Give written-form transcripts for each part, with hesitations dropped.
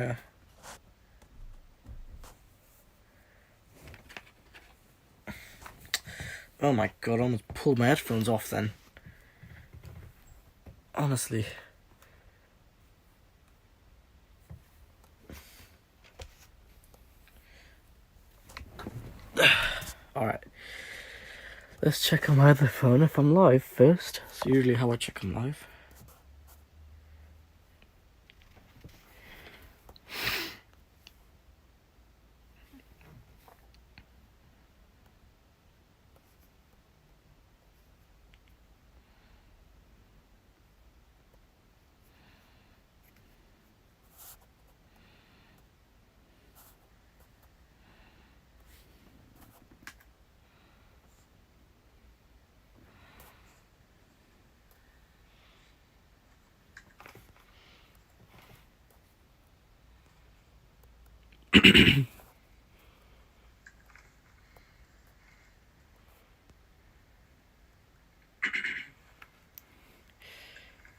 Yeah. Oh my god, I almost pulled my headphones off then. Honestly. Alright. Let's check on my other phone if I'm live first. That's usually how I check I'm live.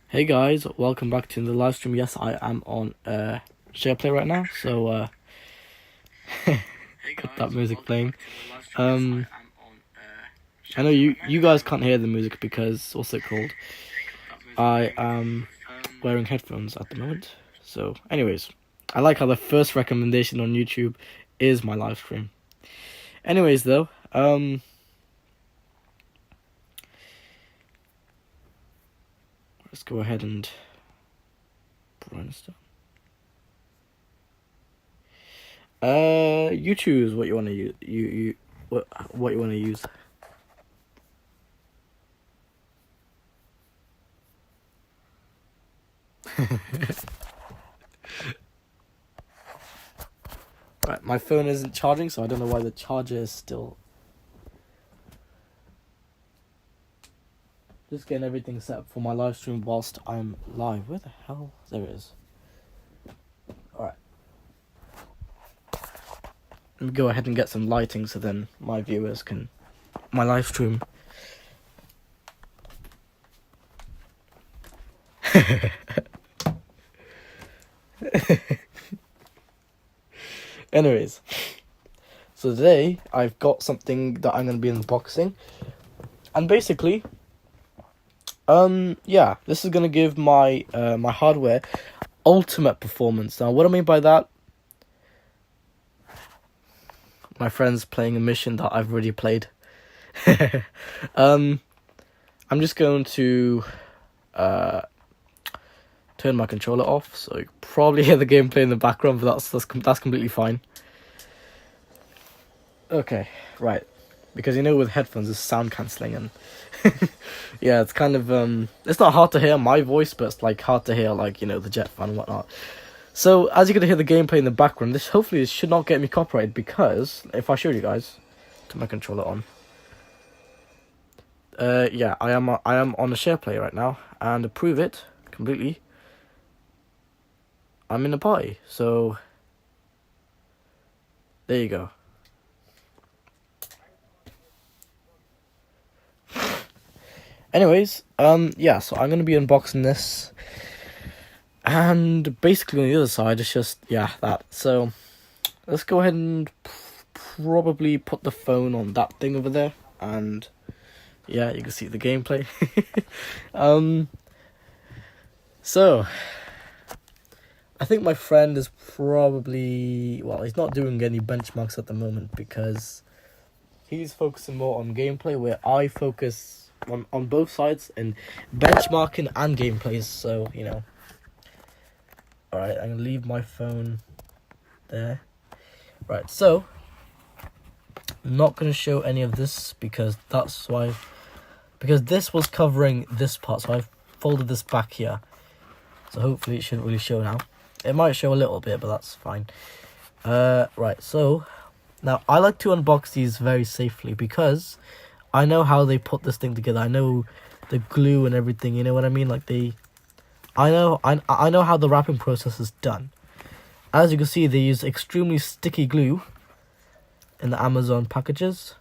Hey guys, welcome back to the live stream. Yes, I am on SharePlay right now, so got that music playing. I know you guys can't hear the music because what's it called? I am wearing headphones at the moment. So, anyways, I like how the first recommendation on YouTube is my live stream. Anyways, though, let's go ahead and brainstorm. You choose what you want to use. What you want to use. Right, my phone isn't charging, so I don't know why the charger is still. Just getting everything set up for my live stream whilst I'm live. Where the hell? There it is. Alright. Let me go ahead and get some lighting so then my viewers can. My live stream. Anyways. So today I've got something that I'm going to be unboxing. And basically. Yeah, this is gonna give my my hardware ultimate performance. Now, what I mean by that, my friend's playing a mission that I've already played. I'm just going to turn my controller off, so you probably hear the gameplay in the background, but that's completely fine. Okay, right, because with headphones, there's sound cancelling and. Yeah, it's kind of it's not hard to hear my voice, but it's like hard to hear the jet fan and whatnot. So as you can hear the gameplay in the background, this hopefully should not get me copyrighted, because if I show you guys, turn my controller on. Yeah, I am on a SharePlay right now, and to prove it completely, I'm in a party. So there you go. Anyways, yeah, so I'm going to be unboxing this, and basically on the other side, it's just, yeah, that. So, let's go ahead and probably put the phone on that thing over there, and, yeah, you can see the gameplay. So, I think my friend is probably, well, he's not doing any benchmarks at the moment, because he's focusing more on gameplay, where I focus on both sides in benchmarking and gameplays, so alright, I'm gonna leave my phone there. Right, so I'm not gonna show any of this because this was covering this part, so I've folded this back here, so hopefully it shouldn't really show now. It might show a little bit, but that's fine. Right, so now I like to unbox these very safely because I know how they put this thing together. I know the glue and everything. You know what I mean? I know how the wrapping process is done. As you can see, they use extremely sticky glue in the Amazon packages.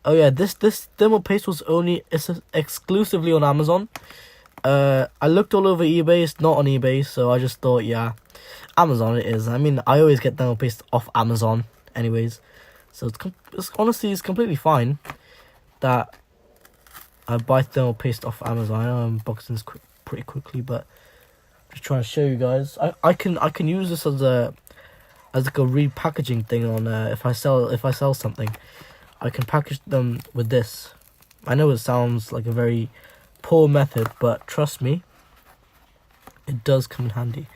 Oh yeah, this thermal paste was exclusively on Amazon. I looked all over eBay. It's not on eBay, so I just thought, yeah. Amazon it is. I mean, I always get thermal paste off Amazon anyways. So it's honestly, it's completely fine that I buy thermal paste off Amazon. I know I'm unboxing this pretty quickly, but just trying to show you guys. I can use this as like a repackaging thing on if I sell something, I can package them with this. I know it sounds like a very poor method, but trust me, it does come in handy.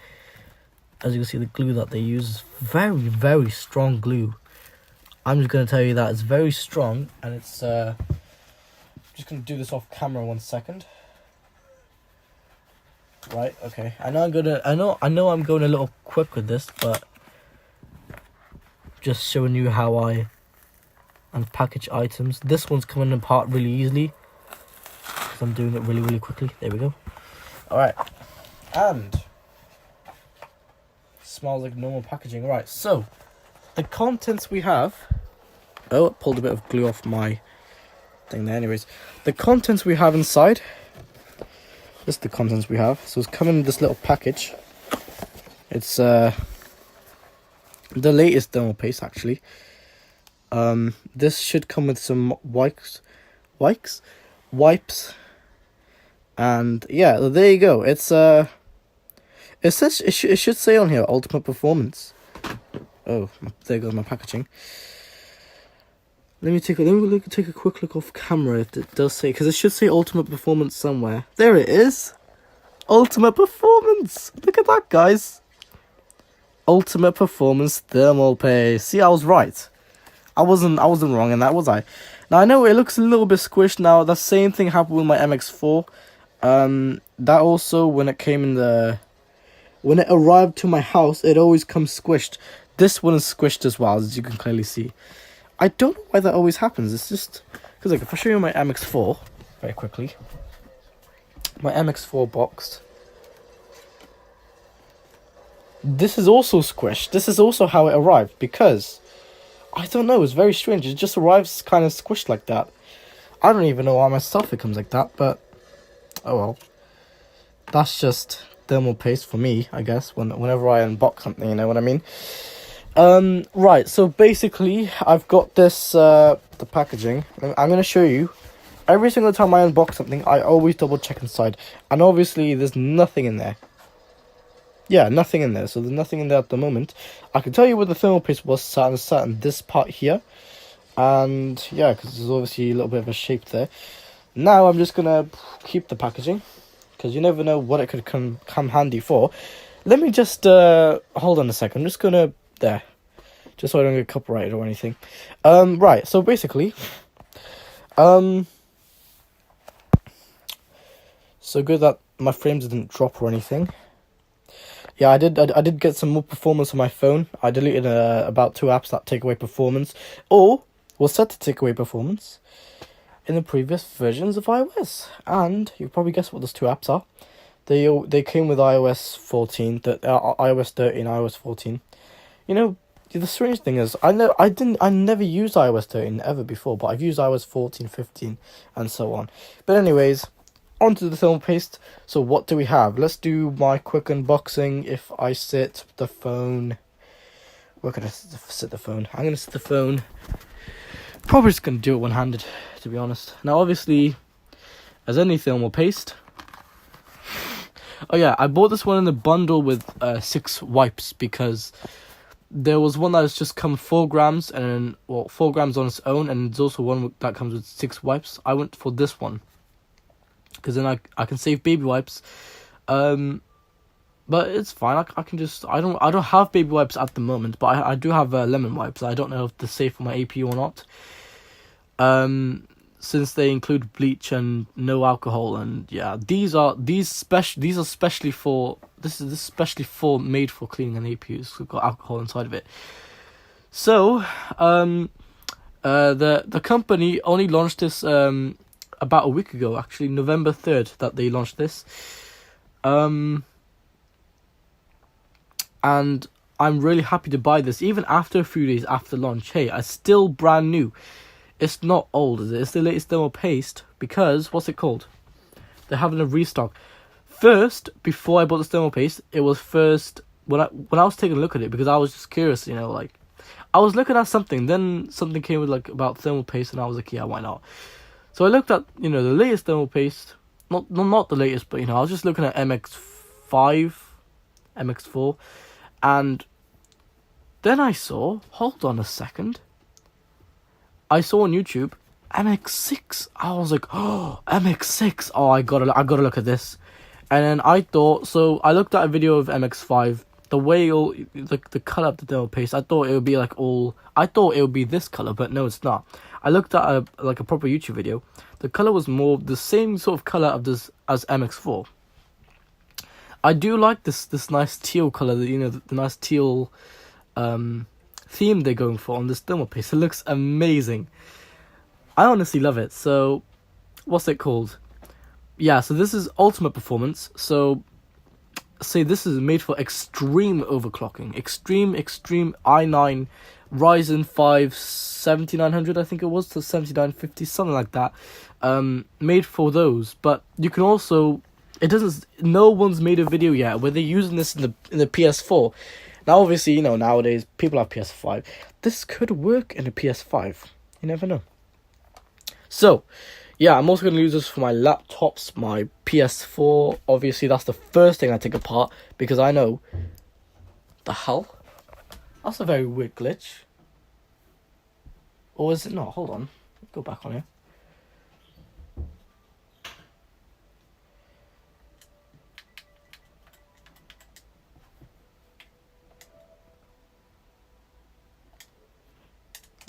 As you can see, the glue that they use is very, very strong glue. I'm just going to tell you that it's very strong, and it's just going to do this off camera 1 second. Right, okay. I know I'm going a little quick with this, but just showing you how I unpackage items. This one's coming apart really easily because I'm doing it really, really quickly. There we go. Alright, and smells like normal packaging. Right, so the contents we have. Oh, it pulled a bit of glue off my thing there. Anyways, the contents we have inside. This is the contents we have. So it's coming in this little package. It's the latest thermal paste actually. This should come with some wipes, and yeah, there you go. It says it should say on here ultimate performance. Oh, there goes my packaging. Let me take a quick look off camera if it does say, because it should say ultimate performance somewhere. There it is, ultimate performance. Look at that, guys. Ultimate performance thermal paste. See, I was right. I wasn't wrong in that, was I? Now I know it looks a little bit squished. Now the same thing happened with my MX4. That also, when it arrived to my house, it always comes squished. This one is squished as well, as you can clearly see. I don't know why that always happens. It's just because, like, if I show you my MX4 very quickly, my MX4 box. This is also squished. This is also how it arrived, because I don't know, it's very strange. It just arrives kind of squished like that. I don't even know why myself it comes like that, but oh well. That's just thermal paste for me, I guess, whenever I unbox something, you know what I mean? Right, so basically, I've got this, the packaging. I'm going to show you. Every single time I unbox something, I always double check inside. And obviously, there's nothing in there. Yeah, nothing in there. So there's nothing in there at the moment. I can tell you where the thermal paste was sat in this part here. And yeah, because there's obviously a little bit of a shape there. Now I'm just going to keep the packaging, because you never know what it could come handy for. Let me just, hold on a second. I'm just going to, there. Just so I don't get copyrighted or anything. Right, so basically, so good that my frames didn't drop or anything. Yeah, I did get some more performance on my phone. I deleted about 2 apps that take away performance, or was set to take away performance in the previous versions of iOS. And you probably guess what those 2 apps are. They came with iOS 14, iOS 13, iOS 14. You know, the strange thing is, I never used iOS 13 ever before, but I've used iOS 14, 15, and so on. But anyways, onto the thermal paste. So what do we have? Let's do my quick unboxing. If I sit the phone, where could I sit the phone? I'm gonna sit the phone. Probably just gonna do it one-handed, to be honest. Now, obviously, as any thermal paste. Oh yeah, I bought this one in a bundle with 6 wipes, because there was one that has just come 4 grams, and 4 grams on its own, and there's also one that comes with 6 wipes. I went for this one, because then I can save baby wipes. But it's fine. I can just, I don't have baby wipes at the moment, but I do have lemon wipes. I don't know if they're safe for my APU or not. Since they include bleach and no alcohol, and yeah, these are specially for made for cleaning an APU. It's got alcohol inside of it. So, the company only launched this about a week ago, actually, November 3rd, that they launched this. And I'm really happy to buy this, even after a few days after launch. Hey, it's still brand new. It's not old, is it? It's the latest thermal paste, because, what's it called? They're having a restock. First, before I bought this thermal paste, it was first when I was taking a look at it, because I was just curious, you know, like I was looking at something, then something came with like about thermal paste, and I was like, yeah, why not? So I looked at, you know, the latest thermal paste, not the latest, but you know, I was just looking at MX5, MX4, and then I saw, hold on a second, I saw on YouTube MX6. I was like, oh, MX6. Oh, I gotta look at this. And then I thought, so I looked at a video of MX5. The way the color of the thermal paste, I thought it would be I thought it would be this color, but no, it's not. I looked at a proper YouTube video. The color was more the same sort of color of this as MX4. I do like this nice teal color, you know, the nice teal theme they're going for on this thermal paste. It looks amazing. I honestly love it. So, what's it called? Yeah, so this is ultimate performance. So, say this is made for extreme overclocking. Extreme i9 Ryzen 5 7900, I think it was, to 7950, something like that. Made for those. But you can also, no one's made a video yet where they're using this in the ps4. Now, obviously, you know, nowadays people have ps5. This could work in a ps5. You never know. So, yeah, I'm also going to use this for my laptops, my PS4. Obviously, that's the first thing I take apart, because I know... The hell? That's a very weird glitch. Or is it not? Hold on. Go back on here.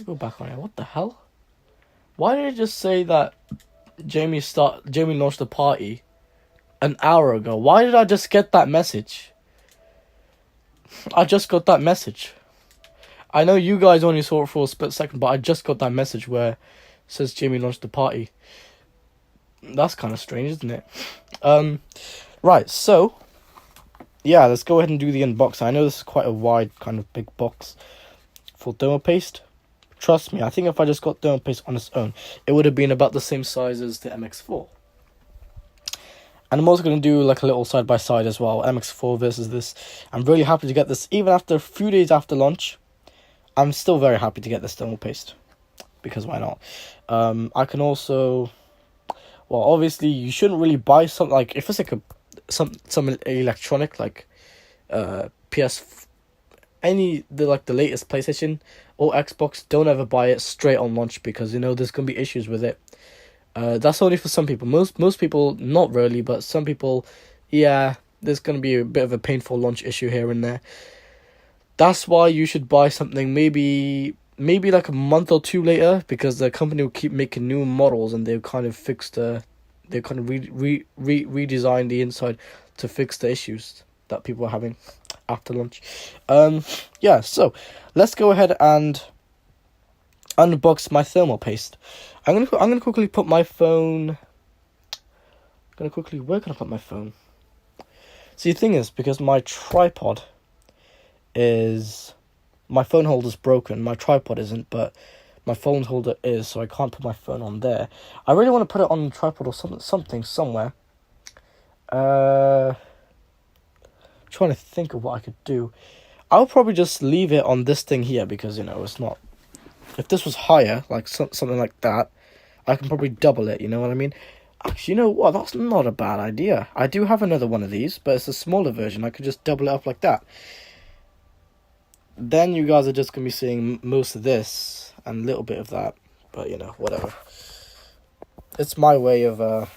Go back on here. What the hell? Why did it just say that Jamie launched the party an hour ago? Why did I just get that message? I just got that message. I know you guys only saw it for a split second, but I just got that message where it says Jamie launched the party. That's kind of strange, isn't it? Right, so yeah, let's go ahead and do the unboxing. I know this is quite a wide kind of big box for thermal paste. Trust me, I think if I just got thermal paste on its own, it would have been about the same size as the MX4. And I'm also going to do like a little side by side as well, MX4 versus this. I'm really happy to get this, even after a few days after launch. I'm still very happy to get this thermal paste, because why not? I can also, well, obviously you shouldn't really buy something like, if it's like some electronic like the latest PlayStation or Xbox, don't ever buy it straight on launch, because you know there's gonna be issues with it. That's only for some people. Most people, not really, but some people, yeah, there's gonna be a bit of a painful launch issue here and there. That's why you should buy something maybe like a month or two later, because the company will keep making new models, and they'll kind of redesign the inside to fix the issues that people are having after launch. Yeah, so let's go ahead and unbox my thermal paste. I'm gonna quickly put my phone. Where can I put my phone? See, the thing is, because my tripod is, my phone holder's broken. My tripod isn't, but my phone holder is, so I can't put my phone on there. I really want to put it on a tripod or something somewhere. Trying to think of what I could do. I'll probably just leave it on this thing here, because, you know, it's not... If this was higher, like something like that, I can probably double it, you know what I mean? Actually, you know what? That's not a bad idea. I do have another one of these, but it's a smaller version. I could just double it up like that. Then you guys are just going to be seeing most of this and a little bit of that. But, you know, whatever. It's my way of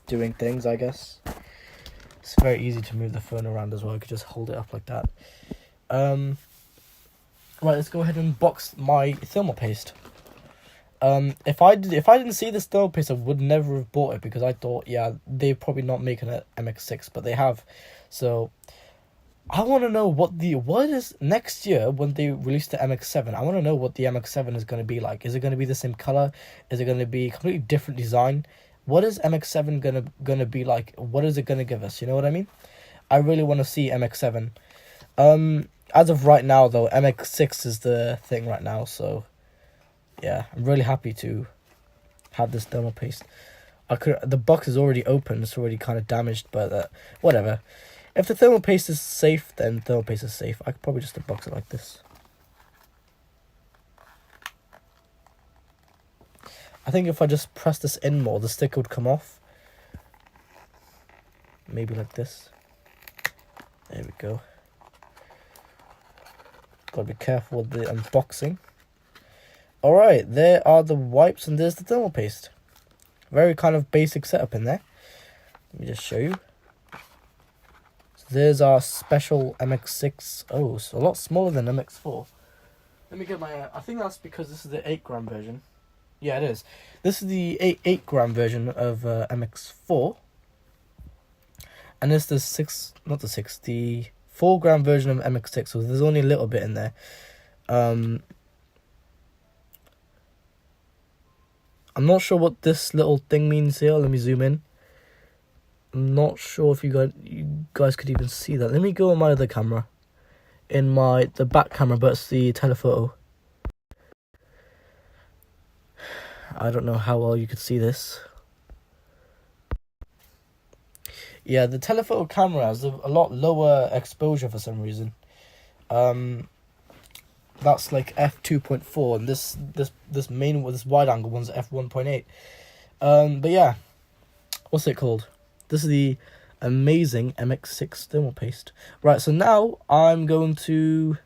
doing things, I guess. It's very easy to move the phone around as well. I could just hold it up like that. Right, let's go ahead and box my thermal paste. If I didn't see this thermal paste, I would never have bought it, because I thought, yeah, they're probably not making an MX6, but they have. So I want to know what is next year when they release the MX7. I want to know what the MX7 is going to be like. Is it going to be the same color? Is it going to be completely different design? What is MX7 gonna be like? What is it gonna give us? You know what I mean? I really want to see MX7. As of right now, though, MX6 is the thing right now. So, yeah, I'm really happy to have this thermal paste. The box is already open. It's already kind of damaged, but whatever. If the thermal paste is safe, then thermal paste is safe. I could probably just unbox it like this. I think if I just press this in more, the sticker would come off. Maybe like this. There we go. Gotta be careful with the unboxing. Alright, there are the wipes and there's the thermal paste. Very kind of basic setup in there. Let me just show you. So there's our special MX6. Oh, so a lot smaller than MX4. Let me get my... I think that's because this is the 8-gram version. Yeah, it is. This is the 8-gram version of MX4. And this is the 4-gram version of MX6. So there's only a little bit in there. I'm not sure what this little thing means here. Let me zoom in. I'm not sure if you guys could even see that. Let me go on my other camera. In the back camera, but it's the telephoto. I don't know how well you could see this. Yeah, the telephoto camera has a lot lower exposure for some reason. That's like f2.4, and this wide angle one's f1.8. But yeah, what's it called? This is the amazing MX6 thermal paste. Right, so now I'm going to...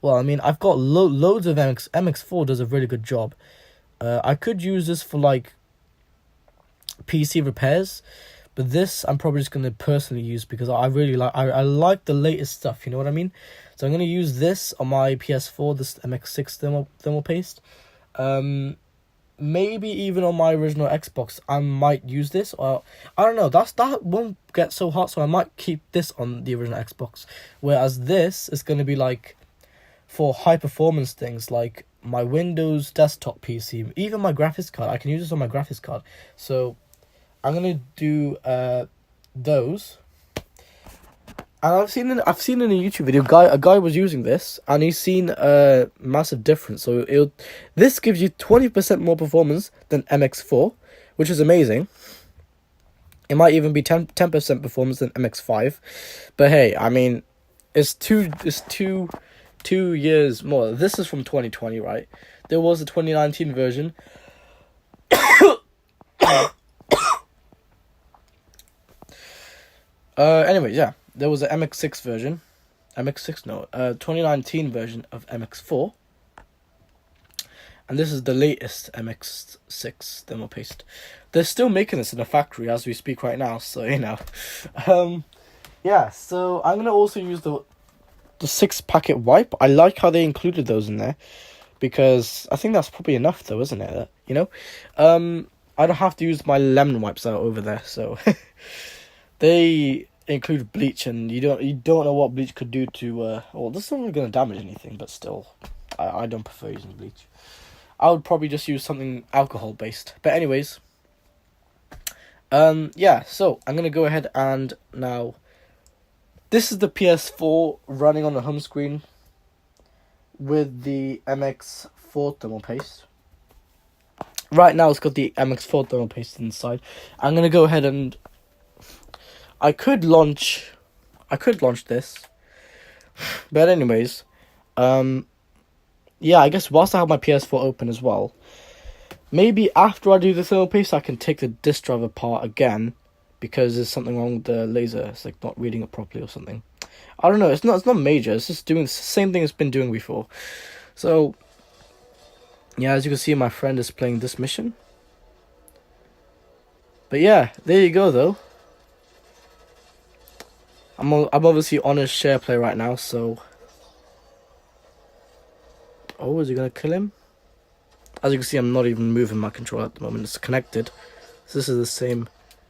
Well, I mean, I've got loads of MX4 does a really good job. I could use this for like PC repairs, but this I'm probably just going to personally use because I really like I like the latest stuff, you know what I mean? So I'm going to use this on my PS4, this MX6 thermal paste. Maybe even on my original Xbox I might use this, or I don't know, that won't get so hot, so I might keep this on the original Xbox, whereas this is going to be like for high performance things like my Windows desktop PC, even my graphics card. I can use this on my graphics card. So I'm gonna do those. And I've seen in a YouTube video, a guy was using this, and he's seen a massive difference. So this gives you 20% more performance than MX4, which is amazing. It might even be 10% performance than MX5, but hey, I mean, it's two years more. This is from 2020, right? There was a 2019 version. Anyway, yeah, there was an MX6 version. 2019 version of MX4. And this is the latest MX6 thermal paste. They're still making this in a factory as we speak right now, so you know. Yeah, so I'm gonna also use the 6-packet wipe. I like how they included those in there, because I think that's probably enough though, isn't it? You know, I don't have to use my lemon wipes out over there, so they include bleach, and you don't know what bleach could do to. Well, this isn't really gonna damage anything, but still, I don't prefer using bleach. I would probably just use something alcohol based. But anyways, yeah. So I'm gonna go ahead and now. This is the PS4 running on the home screen with the MX4 thermal paste. Right now it's got the MX4 thermal paste inside. I'm going to go ahead and... I could launch this. But anyways, yeah, I guess whilst I have my PS4 open as well, maybe after I do the thermal paste I can take the disk drive apart again, because there's something wrong with the laser. It's like not reading it properly or something. I don't know. It's not major. It's just doing the same thing it's been doing before. So yeah, as you can see, my friend is playing this mission. But yeah, there you go though. I'm obviously on his share play right now, so... Oh, is he gonna kill him? As you can see, I'm not even moving my controller at the moment. It's connected. So this is the same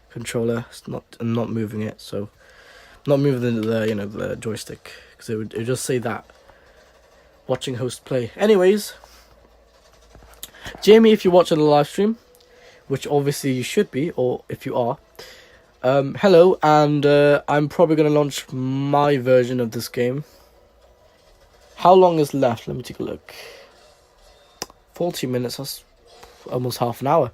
controller. I'm not moving it, so not moving the joystick, because it would just say that watching host play. Anyways, Jamie, if you're watching the live stream, which obviously you should be, or if you are, hello, and I'm probably gonna launch my version of this game. How long is left? Let me take a look. 40 minutes. That's almost half an hour.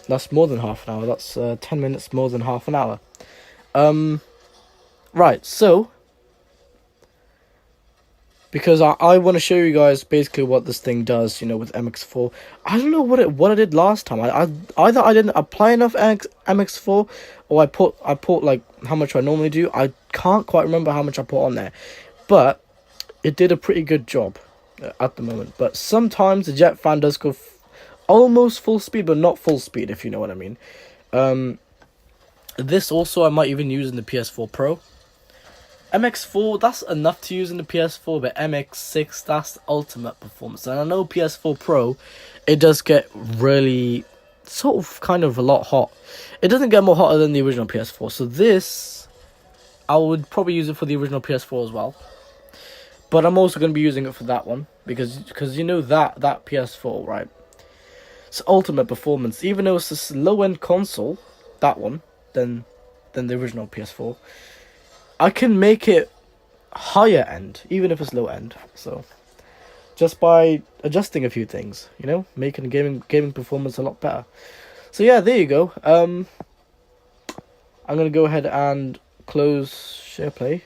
That's more than half an hour. That's 10 minutes more than half an hour. Right, so because I want to show you guys basically what this thing does, with MX4. I don't know what I did last time. I either I didn't apply enough MX4, or I put like how much I normally do. I can't quite remember how much I put on there, but it did a pretty good job at the moment. But sometimes the jet fan does go almost full speed, but not full speed, if you know what I mean. This also I might even use in the PS4 Pro. MX4, that's enough to use in the PS4, but MX6, that's the ultimate performance. And I know PS4 Pro, it does get really, sort of, kind of a lot hot. It doesn't get more hotter than the original PS4. So this, I would probably use it for the original PS4 as well. But I'm also going to be using it for that one, because that PS4, right? It's ultimate performance. Even though it's this low-end console, that one, than the original PS4, I can make it higher end, even if it's low end. So, just by adjusting a few things, making gaming performance a lot better. So yeah, there you go. I'm gonna go ahead and close SharePlay.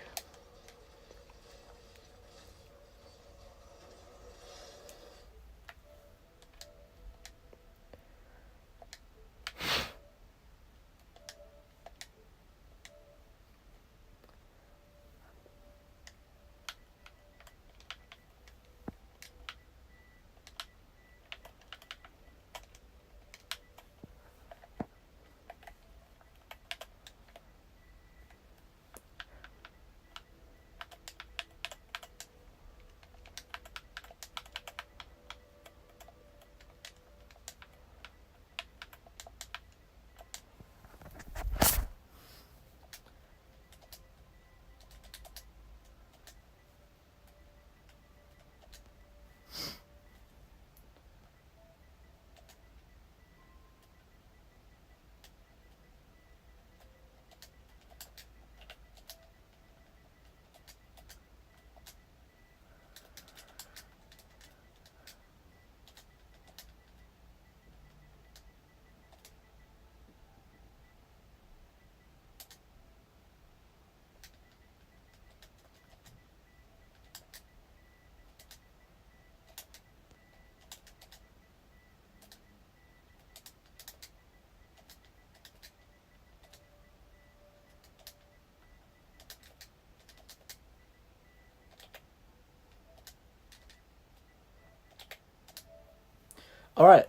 All right.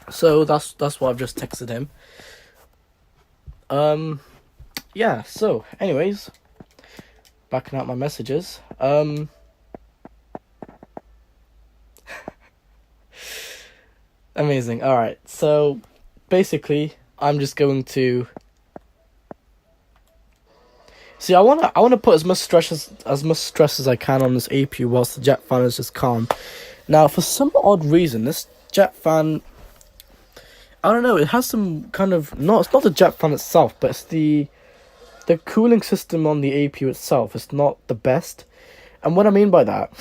So that's what I've just texted him. Yeah. So, anyways, backing out my messages. Amazing. All right. So, basically, I'm just going to. See, I wanna put as much stress as I can on this APU whilst the jet fan is just calm. Now, for some odd reason, this jet fan, I don't know, it has some kind of, it's not the jet fan itself, but it's the cooling system on the APU itself. It's not the best. And what I mean by that,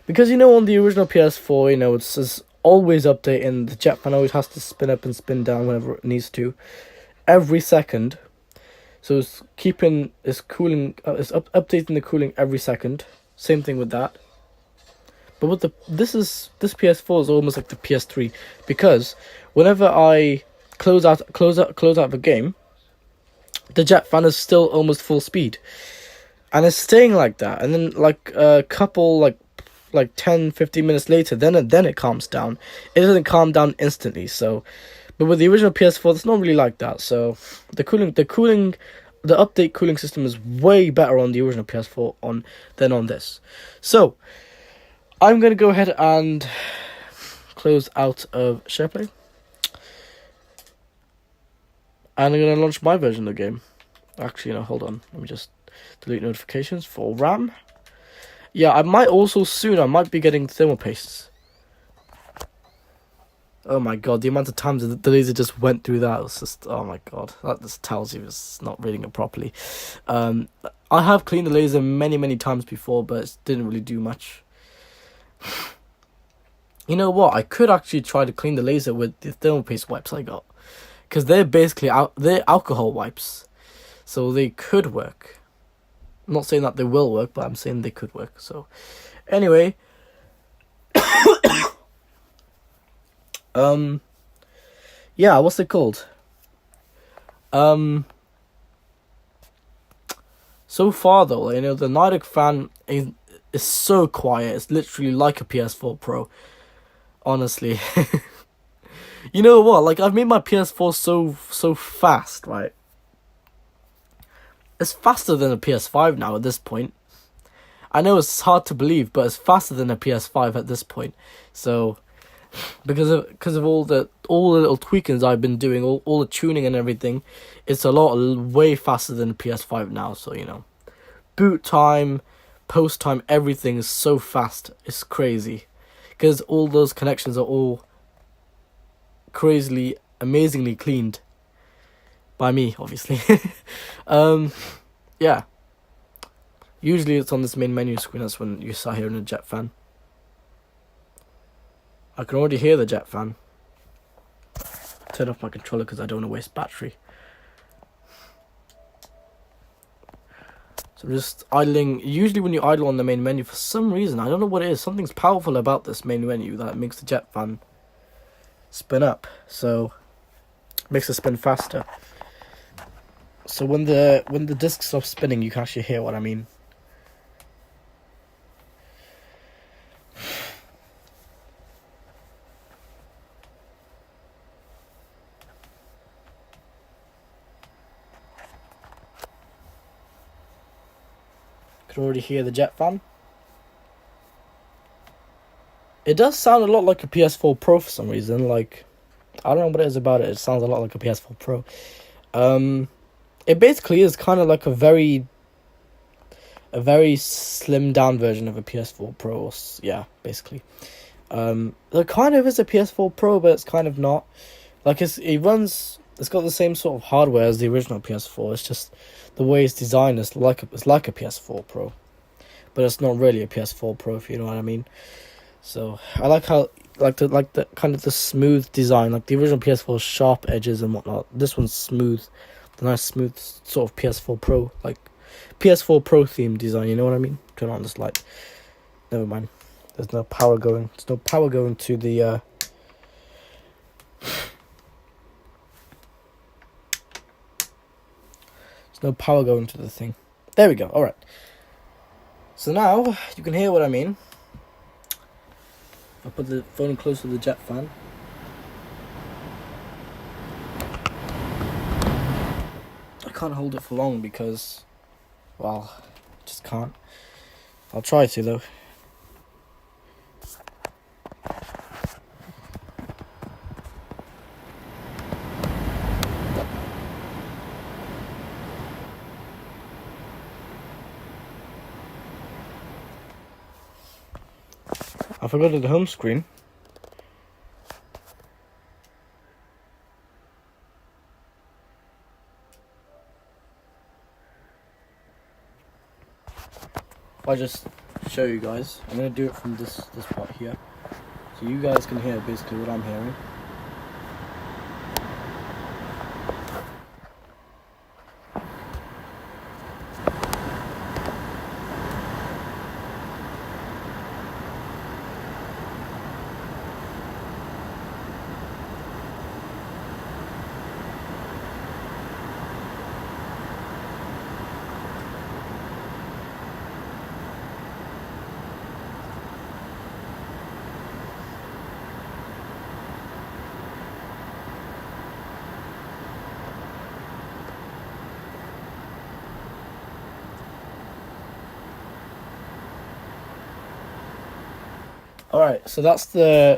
because on the original PS4, it's always updating. The jet fan always has to spin up and spin down whenever it needs to, every second. So it's updating the cooling every second. Same thing with that. But with this PS4 is almost like the PS3, because whenever I close out the game, the jet fan is still almost full speed, and it's staying like that. And then like a couple like 10-15 minutes later, then it calms down. It doesn't calm down instantly. So, but with the original PS4, it's not really like that. So the update cooling system is way better on the original PS4 than on this. So I'm going to go ahead and close out of SharePlay. And I'm going to launch my version of the game. Actually, hold on. Let me just delete notifications for RAM. Yeah, I might be getting thermal pastes. Oh my god, the amount of times the laser just went through that was just, oh my god. That just tells you it's not reading it properly. I have cleaned the laser many, many times before, but it didn't really do much. You know what? I could actually try to clean the laser with the thermal paste wipes I got. because they're basically they're alcohol wipes, so they could work. I'm not saying that they will work, but I'm saying they could work. So, anyway, yeah, what's it called? So far though, you know, the Nidic fan is so quiet. It's literally like a PS4 Pro. Honestly. You know what? Like, I've made my PS4 so fast, right? It's faster than a PS5 now at this point. I know it's hard to believe, but it's faster than a PS5 at this point. So, because of all the little tweakings I've been doing, all the tuning and everything, it's way faster than a PS5 now. So, you know, boot time, post time, everything is so fast. It's crazy, because all those connections are all crazily, amazingly cleaned by me, obviously. Yeah. Usually it's on this main menu screen. That's when you start hearing a jet fan. I can already hear the jet fan. Turn off my controller because I don't want to waste battery. So I'm just idling. Usually when you idle on the main menu, for some reason, I don't know what it is, something's powerful about this main menu that makes the jet fan spin up. So makes it spin faster. So when the disc stops spinning, you can actually hear what I mean. Can already hear the jet fan. It does sound a lot like a PS4 Pro for some reason. Like, I don't know what it is about it. It sounds a lot like a PS4 Pro. It basically is kind of like a very slimmed down version of a PS4 Pro. Yeah, basically. It kind of is a PS4 Pro, but it's kind of not. Like, it's got the same sort of hardware as the original PS4. It's just the way it's designed is like a PS4 Pro, but it's not really a PS4 Pro, if you know what I mean. So I like how the kind of the smooth design, like the original PS4 sharp edges and whatnot. This one's smooth, the nice smooth sort of PS4 Pro, like PS4 Pro theme design. You know what I mean? Turn on this light. Never mind. There's no power going. There's no power going to the. There's no power going to the thing. There we go. All right. So now you can hear what I mean. I'll put the phone close to the jet fan. I can't hold it for long because, well, just can't. I'll try to though. I forgot the home screen. I'll just show you guys. I'm gonna do it from this part here, so you guys can hear basically what I'm hearing. Alright, so that's the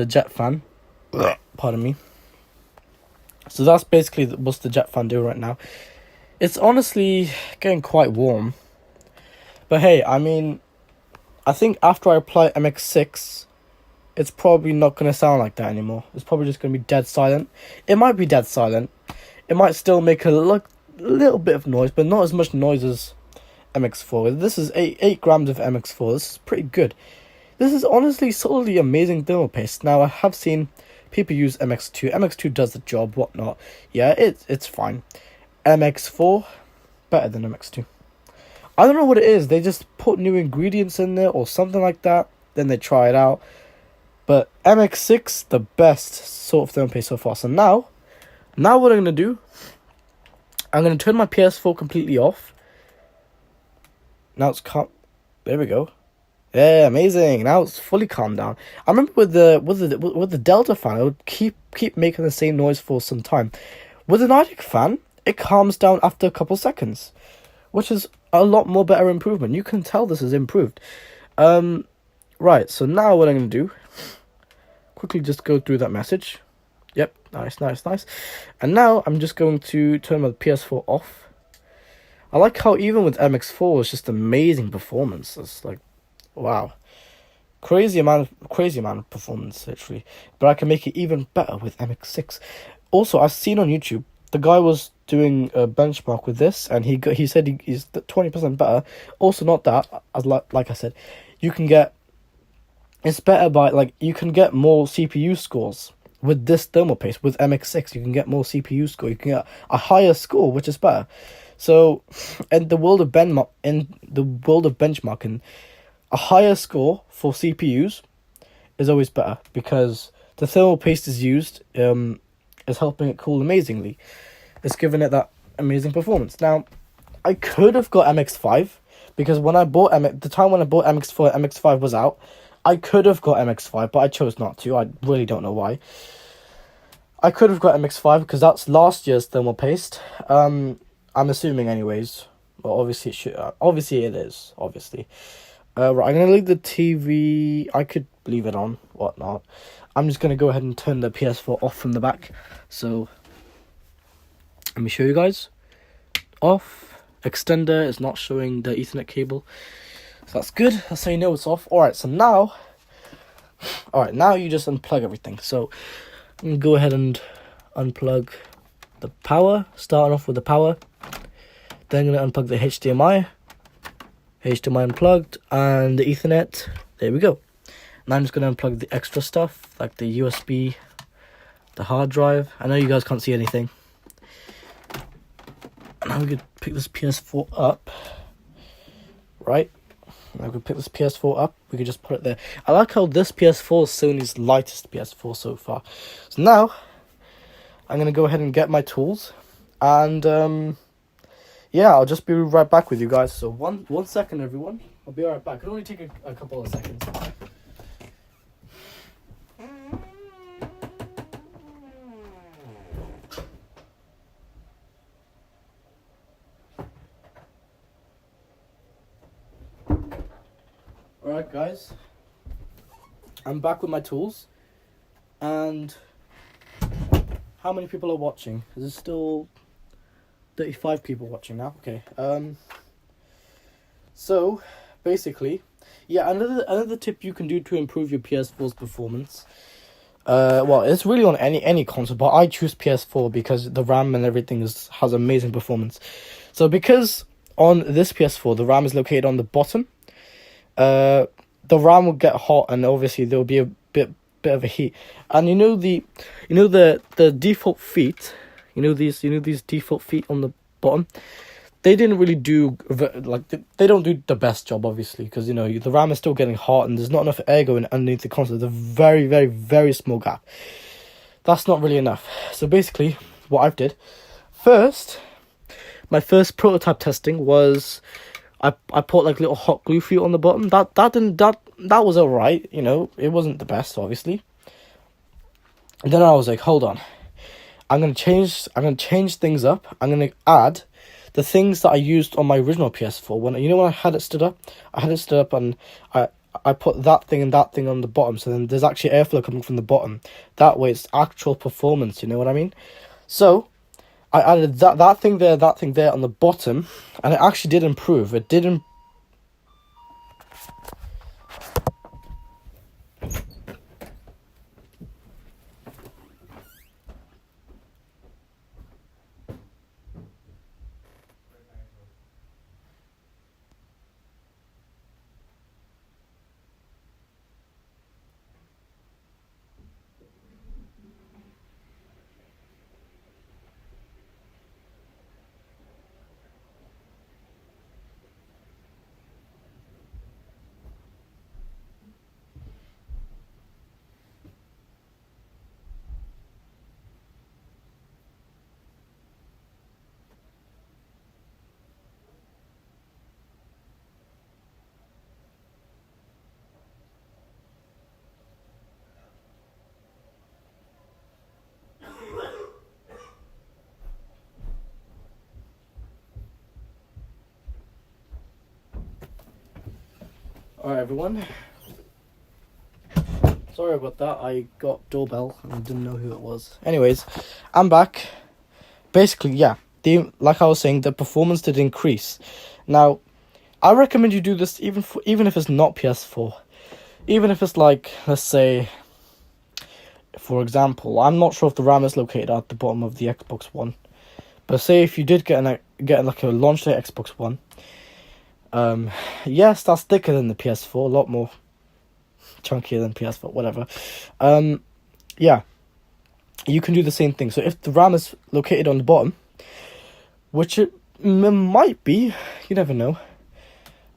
jet fan. Pardon me. So that's basically what's the jet fan doing right now. It's honestly getting quite warm. But hey, I mean, I think after I apply MX6, it's probably not going to sound like that anymore. It's probably just going to be dead silent. It might be dead silent. It might still make a little bit of noise, but not as much noise as MX4. This is 8 grams of MX4. This is pretty good. This is honestly solidly amazing thermal paste. Now, I have seen People use MX2. MX2 does the job, whatnot. Yeah, it's fine. MX4, better than MX2. I don't know what it is. They just put new ingredients in there or something like that. Then they try it out. But MX6, the best sort of thermal paste so far. So now what I'm going to do, I'm going to turn my PS4 completely off. Now it's calm. There we go. Yeah, amazing. Now it's fully calmed down. I remember with the Delta fan, it would keep making the same noise for some time. With an Arctic fan, it calms down after a couple seconds, which is a lot more better improvement. You can tell this is improved. Right, so now what I'm going to do, quickly just go through that message. Yep, nice. And now I'm just going to turn my PS4 off. I like how even with MX4, it's just amazing performance. It's like, wow. Crazy amount of performance, literally. But I can make it even better with MX6. Also, I've seen on YouTube, the guy was doing a benchmark with this, and he said he's 20% better. Also, not that, as like I said, you can get, it's better by, like, you can get more CPU scores with this thermal paste. With MX6, you can get more CPU score. You can get a higher score, which is better. So, in the world of benchmarking, a higher score for CPUs is always better because the thermal paste is used, is helping it cool amazingly. It's giving it that amazing performance. Now, I could have got MX5 because when I bought the time when I bought MX4, MX5 was out. I could have got MX5, but I chose not to. I really don't know why. I could have got MX5 because that's last year's thermal paste. I'm assuming, anyways. Well, obviously it should. Obviously it is. Obviously. Right, I'm gonna leave the TV. I could leave it on, whatnot. I'm just gonna go ahead and turn the PS4 off from the back. So let me show you guys. Off. Extender is not showing the Ethernet cable. So that's good. That's how you know it's off. Alright, so now you just unplug everything. So I'm gonna go ahead and unplug the power. Starting off with the power. Then I'm gonna unplug the HDMI unplugged, and the Ethernet. There we go. Now I'm just gonna unplug the extra stuff like the USB, the hard drive. I know you guys can't see anything. Now we could pick this PS4 up. Right. Now we could pick this PS4 up. We could just put it there. I like how this PS4 is Sony's lightest PS4 so far. So now I'm gonna go ahead and get my tools, and yeah, I'll just be right back with you guys. So one second, everyone. I'll be right back. It'll only take a couple of seconds. Alright, guys. I'm back with my tools. And how many people are watching? Is there still 35 people watching now? Okay. So basically, yeah, another tip you can do to improve your PS4's performance. Well, it's really on any console, but I choose PS4 because the RAM and everything has amazing performance. So because on this PS4 the RAM is located on the bottom, the RAM will get hot, and obviously there will be a bit of a heat. And the default feet, these default feet on the bottom, they didn't really do, like, they don't do the best job, obviously, because the RAM is still getting hot and there's not enough air going underneath the console. There's a very, very, very small gap. That's not really enough. So basically what I've did first, my first prototype testing was I put like little hot glue feet on the bottom. That was alright, it wasn't the best, obviously. And then I was like, hold on, I'm gonna change things up. I'm gonna add the things that I used on my original PS4 when I had it stood up. I had it stood up and I put that thing and that thing on the bottom, so then there's actually airflow coming from the bottom. That way it's actual performance, you know what I mean? So I added that thing there on the bottom, and it actually did improve. It didn't. Alright everyone, sorry about that, I got doorbell and I didn't know who it was. Anyways, I'm back. Basically, yeah, like I was saying, the performance did increase. Now, I recommend you do this even if it's not PS4. Even if it's like, let's say, for example, I'm not sure if the RAM is located at the bottom of the Xbox One. But say if you did get like a launch day Xbox One, yes, that's thicker than the PS4, a lot more chunkier than PS4, whatever. Yeah, you can do the same thing. So if the RAM is located on the bottom, which it might be, you never know,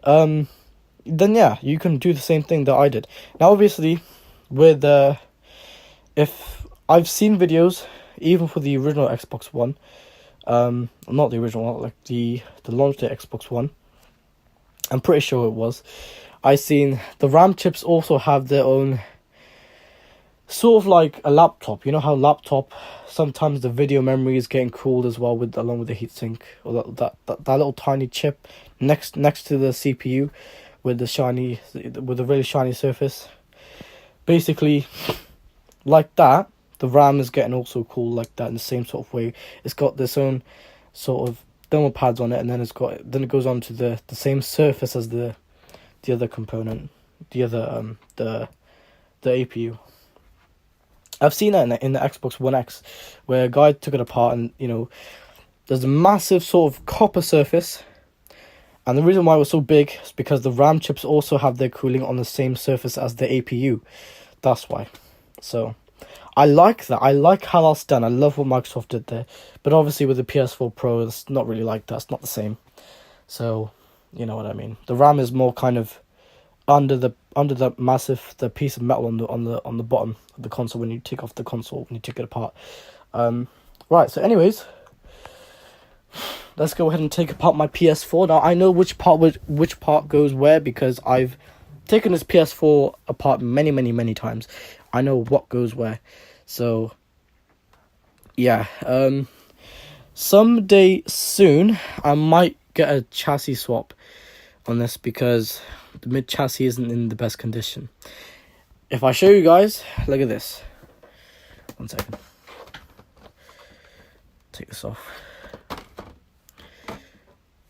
then yeah, you can do the same thing that I did. Now, obviously, with if I've seen videos, even for the original Xbox One, not the original, like the launch day Xbox One, I'm pretty sure it was, I seen the RAM chips also have their own sort of like a laptop. You know how laptop sometimes the video memory is getting cooled as well along with the heatsink, or that little tiny chip next to the CPU with the really shiny surface. Basically, like that, the RAM is getting also cooled like that in the same sort of way. It's got this own sort of thermal pads on it, and then it goes on to the same surface as the other component, the APU. I've seen that in the Xbox One X, where a guy took it apart, and there's a massive sort of copper surface, and the reason why it was so big is because the RAM chips also have their cooling on the same surface as the APU. That's why. So I like that. I like how that's done. I love what Microsoft did there. But obviously with the PS4 Pro, it's not really like that. It's not the same. So, you know what I mean. The RAM is more kind of under the piece of metal on the bottom of the console when you take off the console, when you take it apart. Right, so anyways, let's go ahead and take apart my PS4. Now, I know which part goes where, because I've taken this PS4 apart many times. I know what goes where. So, yeah. Someday soon, I might get a chassis swap on this, because the mid chassis isn't in the best condition. If I show you guys, look at this. 1 second. Take this off.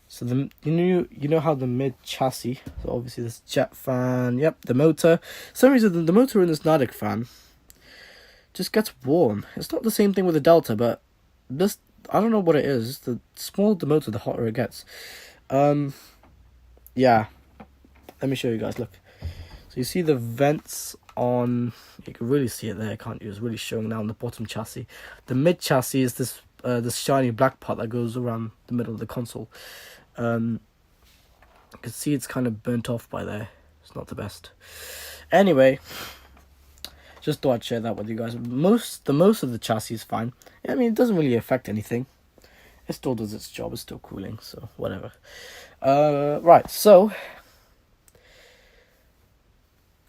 So you know how the mid chassis, so obviously this jet fan, yep, the motor. For some reason the motor in this Nordic fan just gets warm. It's not the same thing with the Delta, but this, I don't know what it is. The smaller the motor, the hotter it gets. Yeah. Let me show you guys, look. So you see the vents on, you can really see it there, can't you? It's really showing now on the bottom chassis. The mid chassis is this shiny black part that goes around the middle of the console. You can see it's kind of burnt off by there. It's not the best. Anyway, just thought I'd share that with you guys. Most of the chassis is fine. I mean, it doesn't really affect anything. It still does its job. It's still cooling, so whatever. Right, so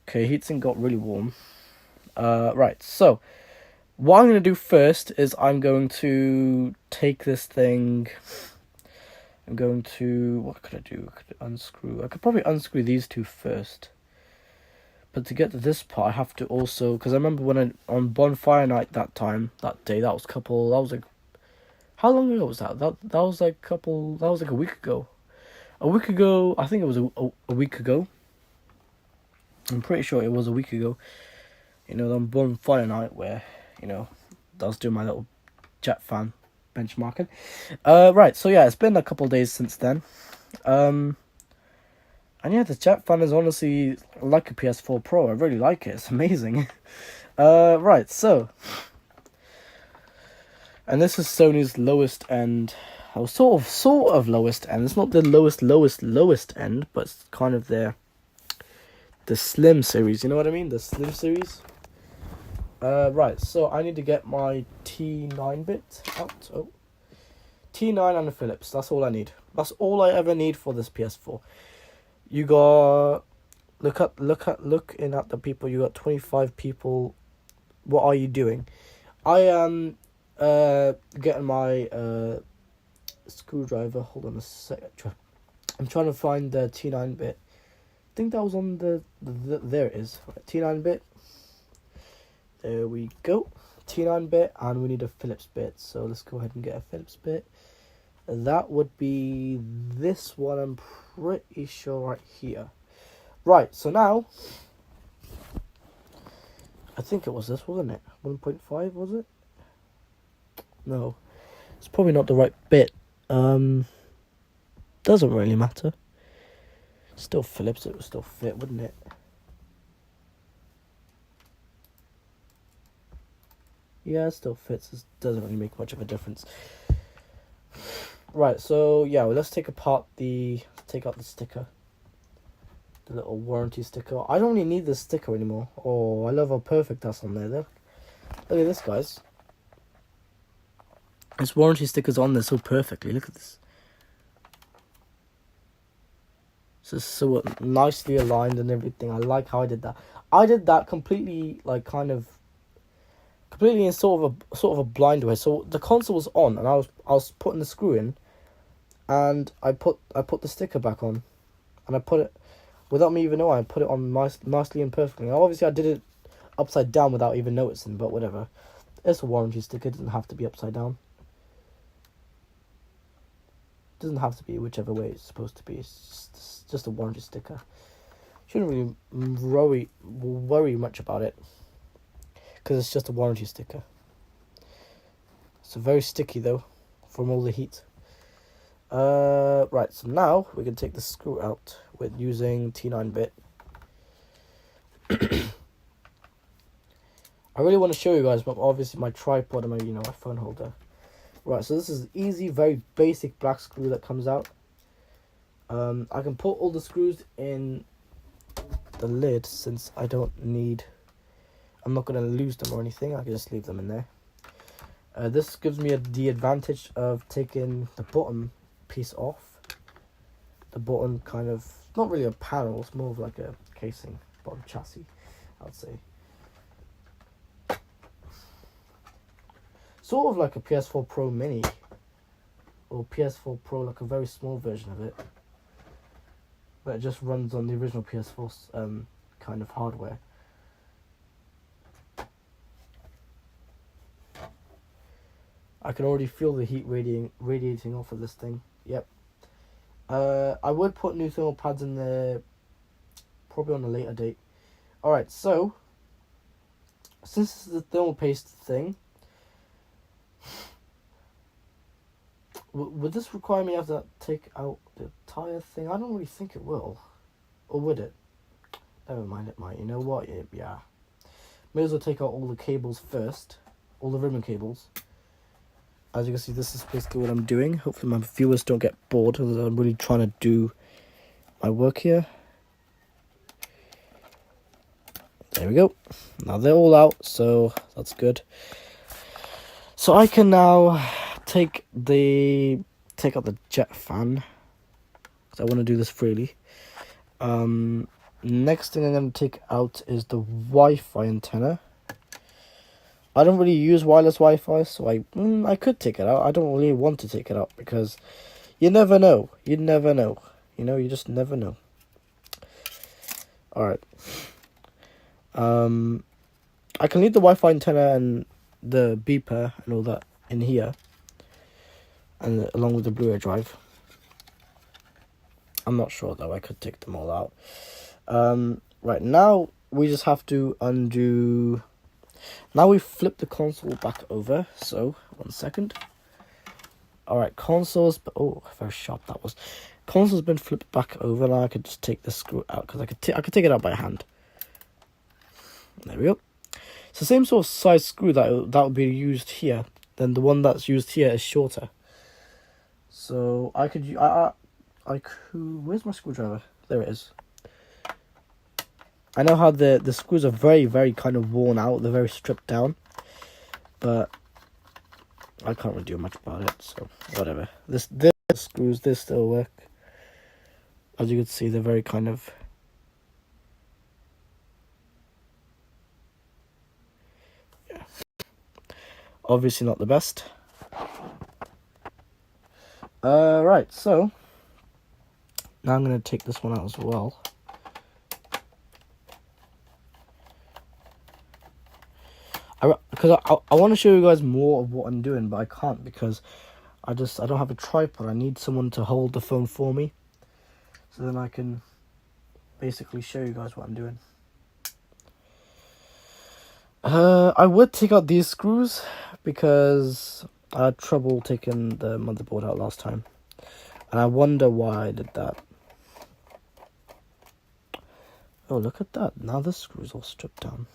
okay, heatsink got really warm. Right, so what I'm going to do first is I'm going to take this thing. What could I do? I could probably unscrew these two first. But to get to this part, I have to also, because I remember on bonfire night that day, that was like, how long ago was that? That was like a week ago. I think it was a week ago. I'm pretty sure it was a week ago. On bonfire night where, I was doing my little jet fan benchmarking. Right, so yeah, it's been a couple of days since then. And yeah, the jet fan is honestly like a PS4 Pro. I really like it. It's amazing. Right, so, and this is Sony's lowest end. Oh, sort of lowest end. It's not the lowest end, but it's kind of the Slim series. You know what I mean? The Slim series. Right, so I need to get my T9 bit out. Oh, T9 and a Philips. That's all I need. That's all I ever need for this PS4. You got looking at the people. You got 25 people. What are you doing? I am getting my screwdriver. Hold on a sec. I'm trying to find the T9 bit think that was on there it is. Right, T9-bit. There we go. T9-bit, and we need a Phillips bit. So let's go ahead and get a Phillips bit. That would be this one, I'm pretty sure, right here. Right, so now, I think it was this, wasn't it? 1.5, was it? No, it's probably not the right bit. Doesn't really matter. Still Phillips, it would still fit, wouldn't it? Yeah, it still fits. It doesn't really make much of a difference. Right, so yeah, well, let's take out the sticker. The little warranty sticker. I don't really need this sticker anymore. Oh, I love how perfect that's on there. Look at this, guys. This warranty sticker's on there so perfectly. Look at this. So nicely aligned and everything. I like how I did that. I did that completely, like, completely in sort of a blind way. So the console was on, and I was putting the screw in, and I put the sticker back on, and I put it without me even knowing. I put it on nicely and perfectly. Now, obviously, I did it upside down without even noticing, but whatever. It's a warranty sticker. It doesn't have to be upside down. It doesn't have to be whichever way it's supposed to be. It's just a warranty sticker. Shouldn't really worry much about it, because it's just a warranty sticker. It's very sticky though, from all the heat. Right, so now we can take the screw out with using T9-bit. I really want to show you guys, but obviously my tripod and my phone holder. Right, so this is easy, very basic black screw that comes out. I can put all the screws in the lid, since I'm not going to lose them or anything. I can just leave them in there. This gives me the advantage of taking the bottom piece off. The bottom kind of, not really a panel, it's more of like a casing, bottom chassis, I'd say. Sort of like a PS4 Pro Mini, or PS4 Pro, like a very small version of it. But it just runs on the original PS4's kind of hardware. I can already feel the heat radiating off of this thing. Yep. I would put new thermal pads in there, probably on a later date. Alright, so, since this is the thermal paste thing, would this require me to have to take out the entire thing? I don't really think it will. Or would it? Never mind, it might. You know what? Yeah. May as well take out all the cables first. All the ribbon cables. As you can see, this is basically what I'm doing. Hopefully my viewers don't get bored, because I'm really trying to do my work here. There we go. Now they're all out, so that's good. So I can now take out the jet fan, because I want to do this freely. Next thing I'm going to take out is the Wi-Fi antenna. I don't really use wireless Wi-Fi, so I could take it out. I don't really want to take it out, because you never know. You never know. You just never know. Alright. I can leave the Wi-Fi antenna and the beeper and all that in here, and along with the Blu-ray drive. I'm not sure though. I could take them all out. Right, now we just have to undo. Now we flip the console back over. So 1 second. All right, consoles. Oh, very sharp that was. Console's been flipped back over. Now I could just take the screw out, because I could take it out by hand. There we go. It's the same sort of size screw that would be used here. Then the one that's used here is shorter. So I could where's my screwdriver? There it is. I know how the screws are very, very kind of worn out. They're very stripped down. But I can't really do much about it, so whatever. This screws, they still work. As you can see, they're very kind of... yeah. Obviously not the best. Right, so now I'm going to take this one out as well. because I want to show you guys more of what I'm doing, but I can't because I don't have a tripod. I need someone to hold the phone for me, so then I can basically show you guys what I'm doing. I would take out these screws because I had trouble taking the motherboard out last time, and I wonder why I did that. Oh, look at that. Now the screw's all stripped down.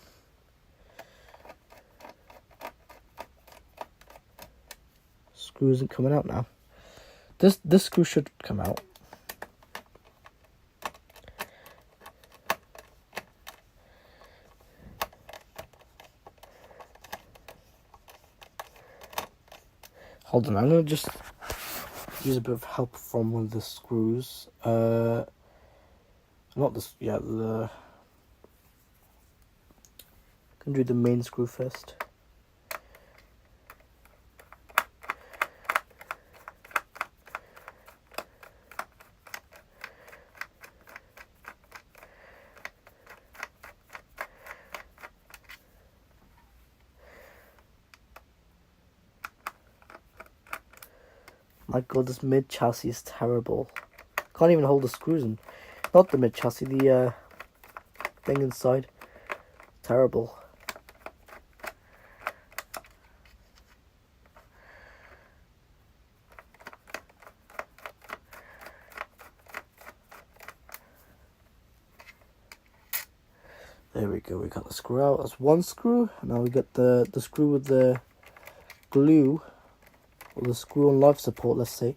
Screw isn't coming out now. This screw should come out. Hold on, I'm gonna just use a bit of help from one of the screws. Not this, yeah, I'm gonna do the main screw first. My god, this mid chassis is terrible. Can't even hold the screws in. Not the mid chassis, the thing inside. Terrible. There we go, we got the screw out. That's one screw. Now we got the screw with the glue, or the screw on life support, let's say.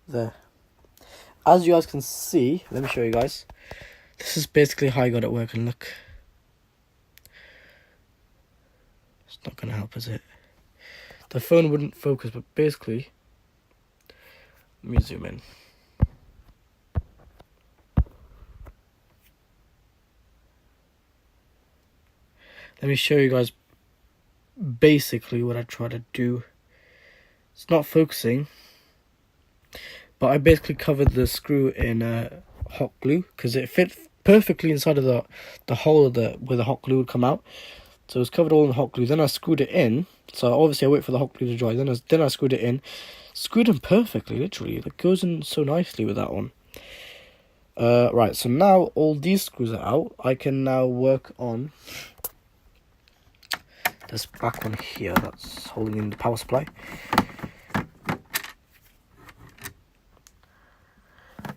There. As you guys can see, let me show you guys. This is basically how I got it working. Look. It's not going to help, is it? The phone wouldn't focus, but basically, let me zoom in. Let me show you guys basically what I try to do. It's not focusing, but I basically covered the screw in hot glue because it fit perfectly inside of the hole of where the hot glue would come out. So it was covered all in hot glue. Then I screwed it in. So obviously I wait for the hot glue to dry. Then I screwed it in. Screwed in perfectly, literally. It goes in so nicely with that one. Right, so now all these screws are out. I can now work on this back one here that's holding in the power supply.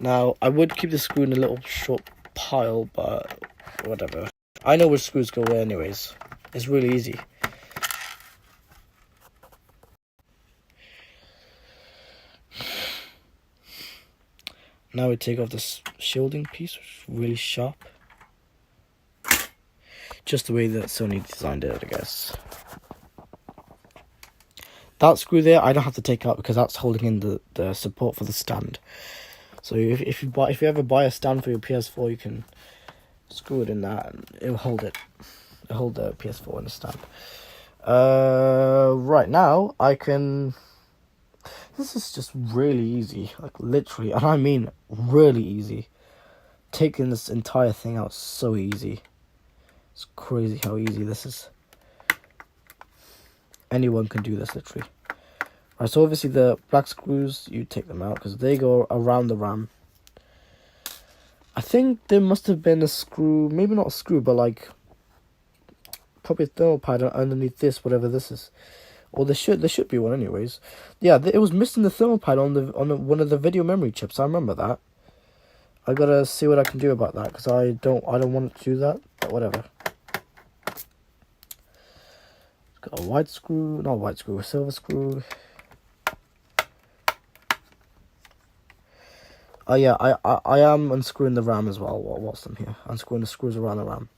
Now, I would keep the screw in a little short pile, but whatever. I know which screws go where anyways. It's really easy. Now we take off this shielding piece, which is really sharp. Just the way that Sony designed it, I guess. That screw there, I don't have to take out because that's holding in the support for the stand. So if you ever buy a stand for your PS4, you can screw it in that and it'll hold it. It'll hold the PS4 in the stand. Right now I can. This is just really easy, like literally, and I mean really easy. Taking this entire thing out is so easy. It's crazy how easy this is. Anyone can do this, literally. Right, so obviously the black screws, you take them out because they go around the RAM. I think there must have been a screw, maybe not a screw, but like probably a thermal pad underneath this, whatever this is. Or there should be one anyways. Yeah, it was missing the thermal pad on one of the video memory chips. I remember that. I gotta see what I can do about that, because I don't want to do that. But whatever. Got a white screw, not a white screw, a silver screw. Oh yeah, I am unscrewing the RAM as well. What's them here? Unscrewing the screws around the RAM.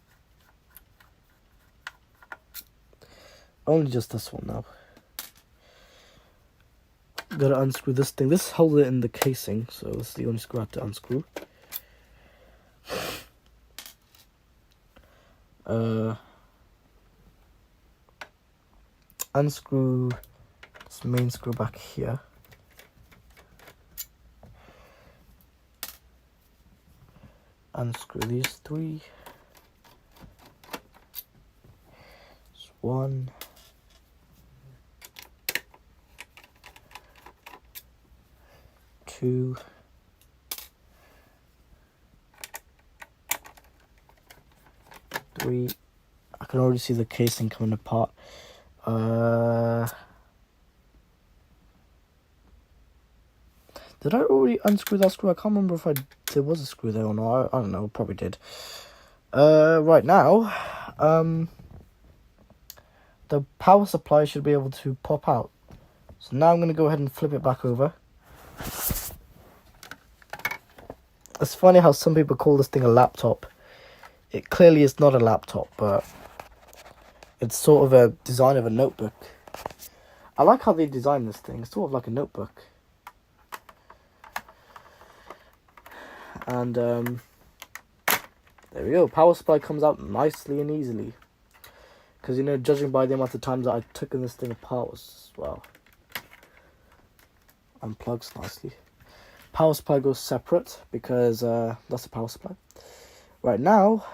Only just this one now. Gotta unscrew this thing. This holds it in the casing, so this is the only screw I have to unscrew. Unscrew this main screw back here. Unscrew these three. Just 1, 2, 3. I can already see the casing coming apart. Did I already unscrew that screw? I can't remember if there was a screw there or not. I don't know, probably did. Right now, the power supply should be able to pop out. So now I'm going to go ahead and flip it back over. It's funny how some people call this thing a laptop. It clearly is not a laptop, but it's sort of a design of a notebook. I like how they designed this thing. It's sort of like a notebook. And there we go. Power supply comes out nicely and easily. Because, you know, judging by the amount of times that I took this thing apart was, well, unplugs nicely. Power supply goes separate because that's the power supply. Right now,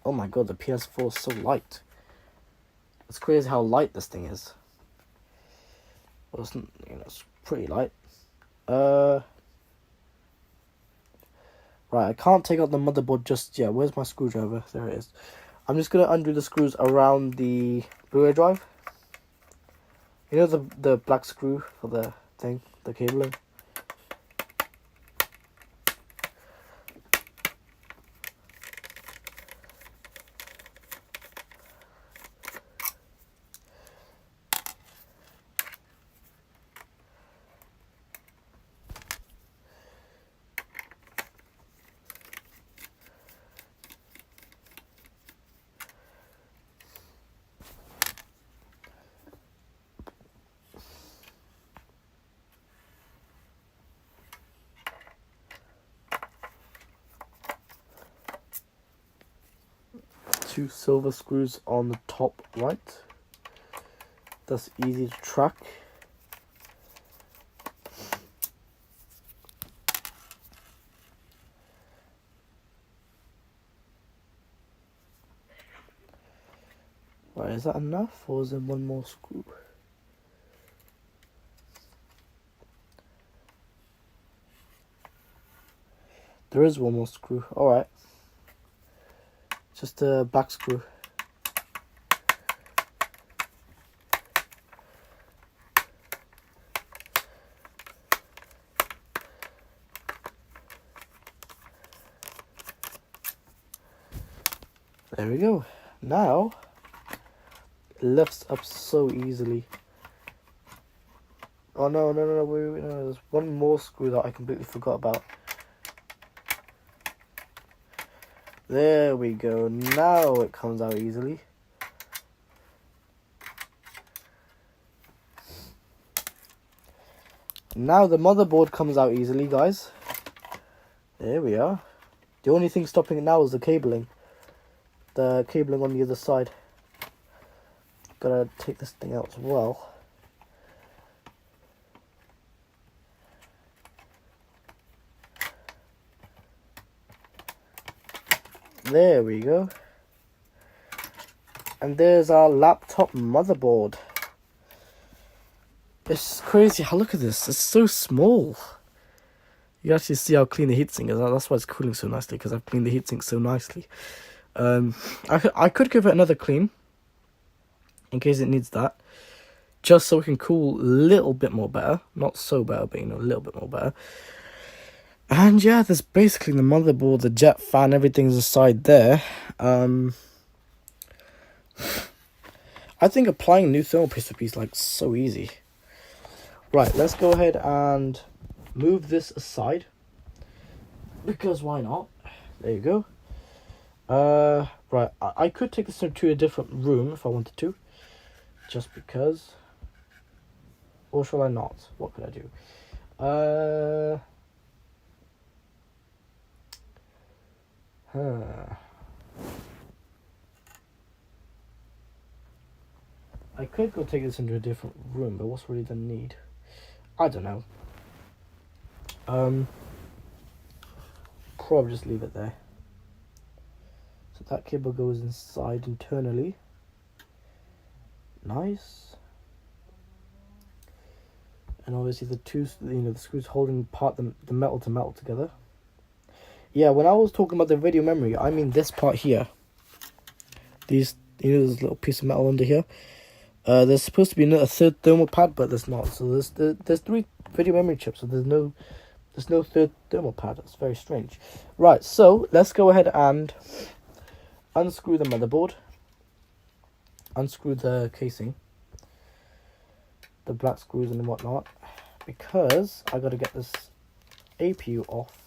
oh my god, the ps4 is so light. It's crazy how light this thing is. Well, it's, you know, it's pretty light. Right, I can't take out the motherboard just yet. Where's my screwdriver? There it is. I'm just going to undo the screws around the Blu-ray drive. You know the black screw for the thing, the cabling? Two silver screws on the top right. That's easy to track. Right, is that enough or is there one more screw? There is one more screw. Alright. Just a back screw. There we go. Now, it lifts up so easily. Oh no, wait, no, there's one more screw that I completely forgot about. There we go. Now it comes out easily. Now the motherboard comes out easily, guys. There we are. The only thing stopping it now is the cabling. The cabling on the other side. Gotta take this thing out as well. There we go. And there's our laptop motherboard. It's crazy how, look at this, it's so small. You actually see how clean the heatsink is. That's why it's cooling so nicely, because I've cleaned the heatsink so nicely. I could give it another clean in case it needs that, just so it can cool a little bit more better. Not so better, but you know, a little bit more better. And yeah, there's basically the motherboard, the jet fan, everything's aside there. I think applying new thermal paste would be like so easy. Right, let's go ahead and move this aside, because why not? There you go. Right, I could take this into a different room if I wanted to, just because. Or shall I not? What could I do? I could go take this into a different room, but what's really the need? I don't know. Probably just leave it there. So that cable goes inside internally. Nice. And obviously the two, the screws holding the metal to metal together. Yeah, when I was talking about the video memory, I mean this part here. These, this little piece of metal under here. There's supposed to be a third thermal pad, but there's not. So there's 3 video memory chips, so there's no third thermal pad. That's very strange. Right, so let's go ahead and unscrew the motherboard. Unscrew the casing, the black screws and whatnot, because I gotta get this APU off.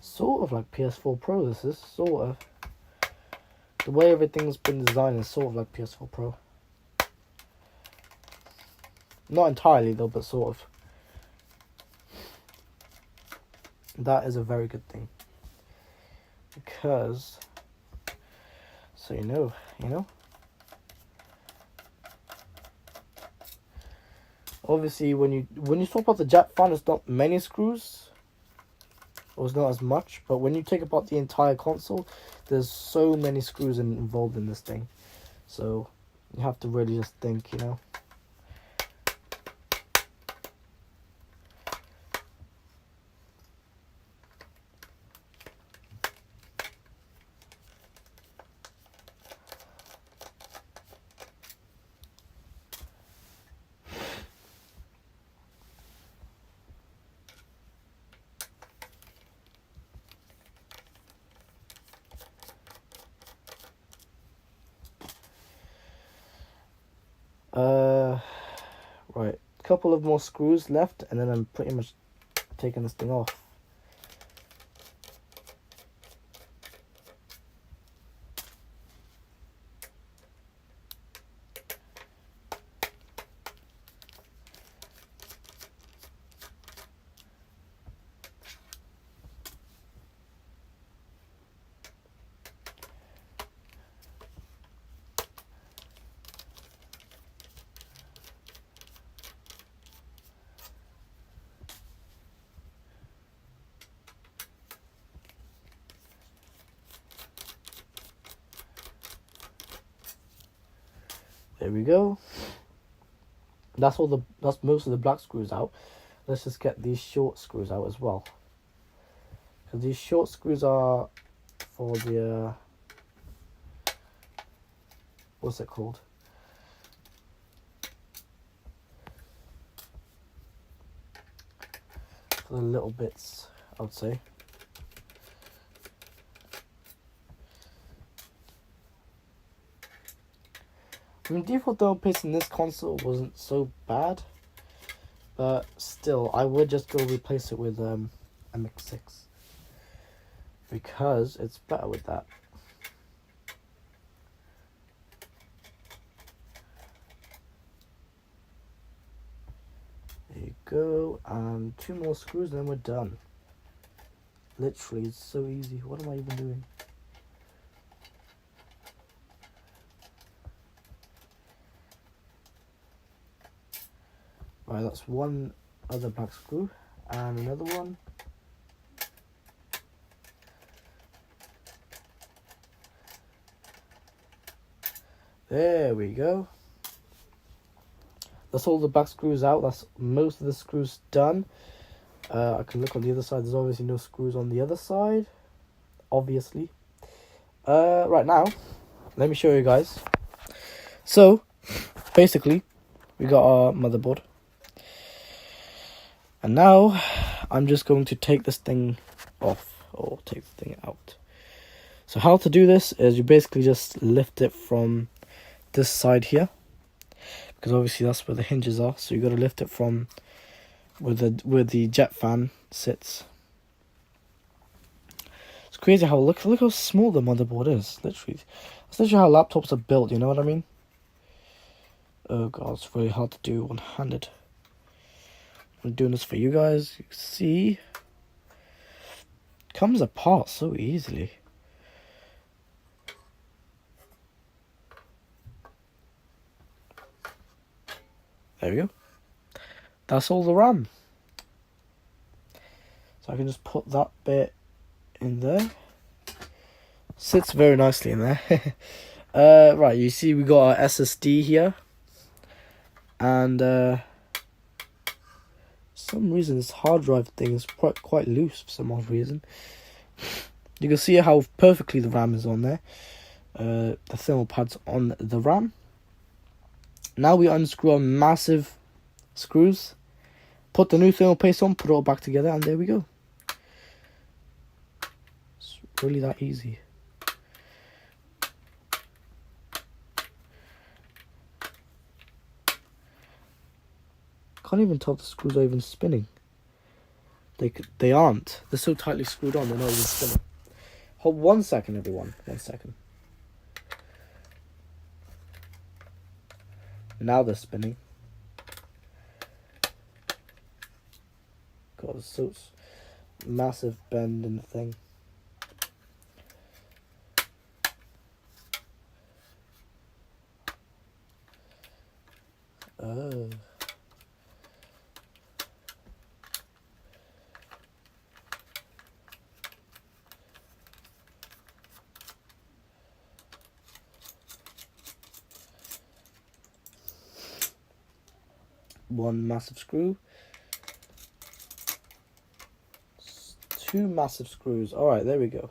Sort of like PS4 Pro, this is sort of. The way everything's been designed is sort of like PS4 Pro. Not entirely though, but sort of. That is a very good thing. Because, so you know. Obviously, when you swap out the jet fan, it's not many screws. Or it's not as much, but when you take apart the entire console, there's so many screws involved in this thing. So you have to really just think, Right, couple of more screws left, and then I'm pretty much taking this thing off. There we go. That's most of the black screws out. Let's just get these short screws out as well. Because these short screws are for the what's it called? For the little bits, I would say. I mean, default thermal paste in this console wasn't so bad, but still, I would just go replace it with MX6 because it's better with that. There you go, and 2 more screws, and then we're done. Literally, it's so easy. What am I even doing? Right, that's one other black screw and another one. There we go. That's all the back screws out. That's most of the screws done. I can look on the other side. There's obviously no screws on the other side. Obviously. Right now, let me show you guys. So, basically, we got our motherboard. And now, I'm just going to take this thing off. Or take the thing out. So how to do this is you basically just lift it from this side here. Because obviously that's where the hinges are. So you got to lift it from where the jet fan sits. It's crazy how look how small the motherboard is. Literally, that's literally how laptops are built. You know what I mean? Oh god, it's really hard to do one-handed. I'm doing this for you guys. You can see, it comes apart so easily. There we go. That's all the RAM. So I can just put that bit in there. Sits very nicely in there. Right, you see we got our SSD here. And some reason this hard drive thing is quite loose for some odd reason. You can see how perfectly the RAM is on there. The thermal pad's on the RAM. Now we unscrew our massive screws, put the new thermal paste on, put it all back together, and there we go. It's really that easy. Can't even tell if the screws are even spinning. They aren't. They're so tightly screwed on, they're not even spinning. Hold 1 second, everyone. 1 second. Now they're spinning. God, it's so massive bend in the thing. Oh. One massive screw. Two massive screws. Alright, there we go.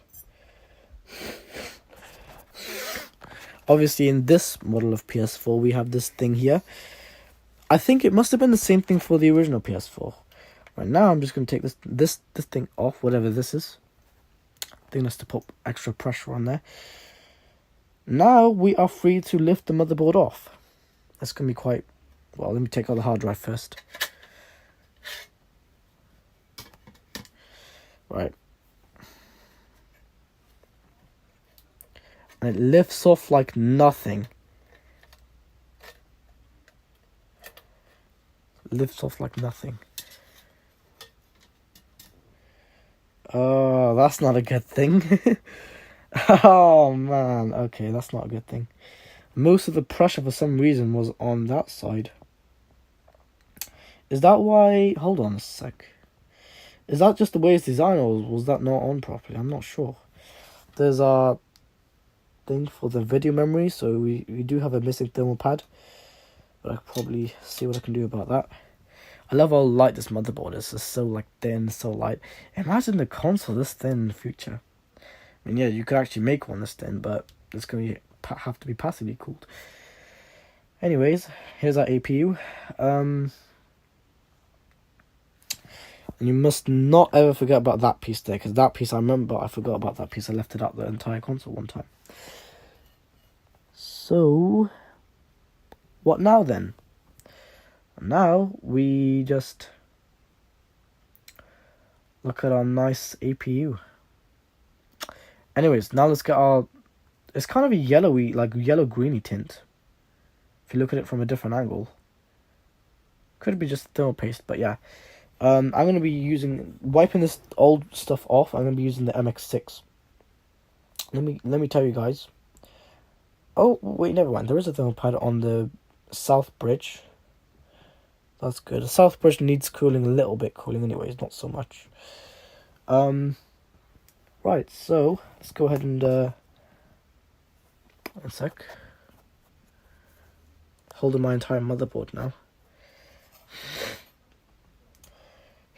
Obviously in this model of PS4 we have this thing here. I think it must have been the same thing for the original PS4. Right now I'm just going to take this thing off, whatever this is. I think that's to put extra pressure on there. Now we are free to lift the motherboard off. That's going to be quite... Well, let me take out the hard drive first. Right. And it lifts off like nothing. Lifts off like nothing. Oh, that's not a good thing. Oh, man. Okay, that's not a good thing. Most of the pressure, for some reason, was on that side. Is that why... Hold on a sec. Is that just the way it's designed, or was that not on properly? I'm not sure. There's a thing for the video memory, so we do have a missing thermal pad. But I can probably see what I can do about that. I love how light this motherboard is. It's so like thin, so light. Imagine the console this thin in the future. I mean, yeah, you could actually make one this thin, but it's going to have to be passively cooled. Anyways, here's our APU. And you must not ever forget about that piece there, because that piece, I remember I forgot about that piece. I left it out the entire console one time. So, what now then? Now we just look at our nice APU. Anyways, now let's get our... It's kind of a yellowy, like yellow-greeny tint. If you look at it from a different angle. Could be just thermal paste, but yeah. I'm going to be wiping this old stuff off. I'm going to be using the MX6. Let me tell you guys. Oh, wait, never mind. There is a thermal pad on the south bridge. That's good. The south bridge needs cooling, a little bit cooling anyways, not so much. Right, so let's go ahead and one sec. holding my entire motherboard now.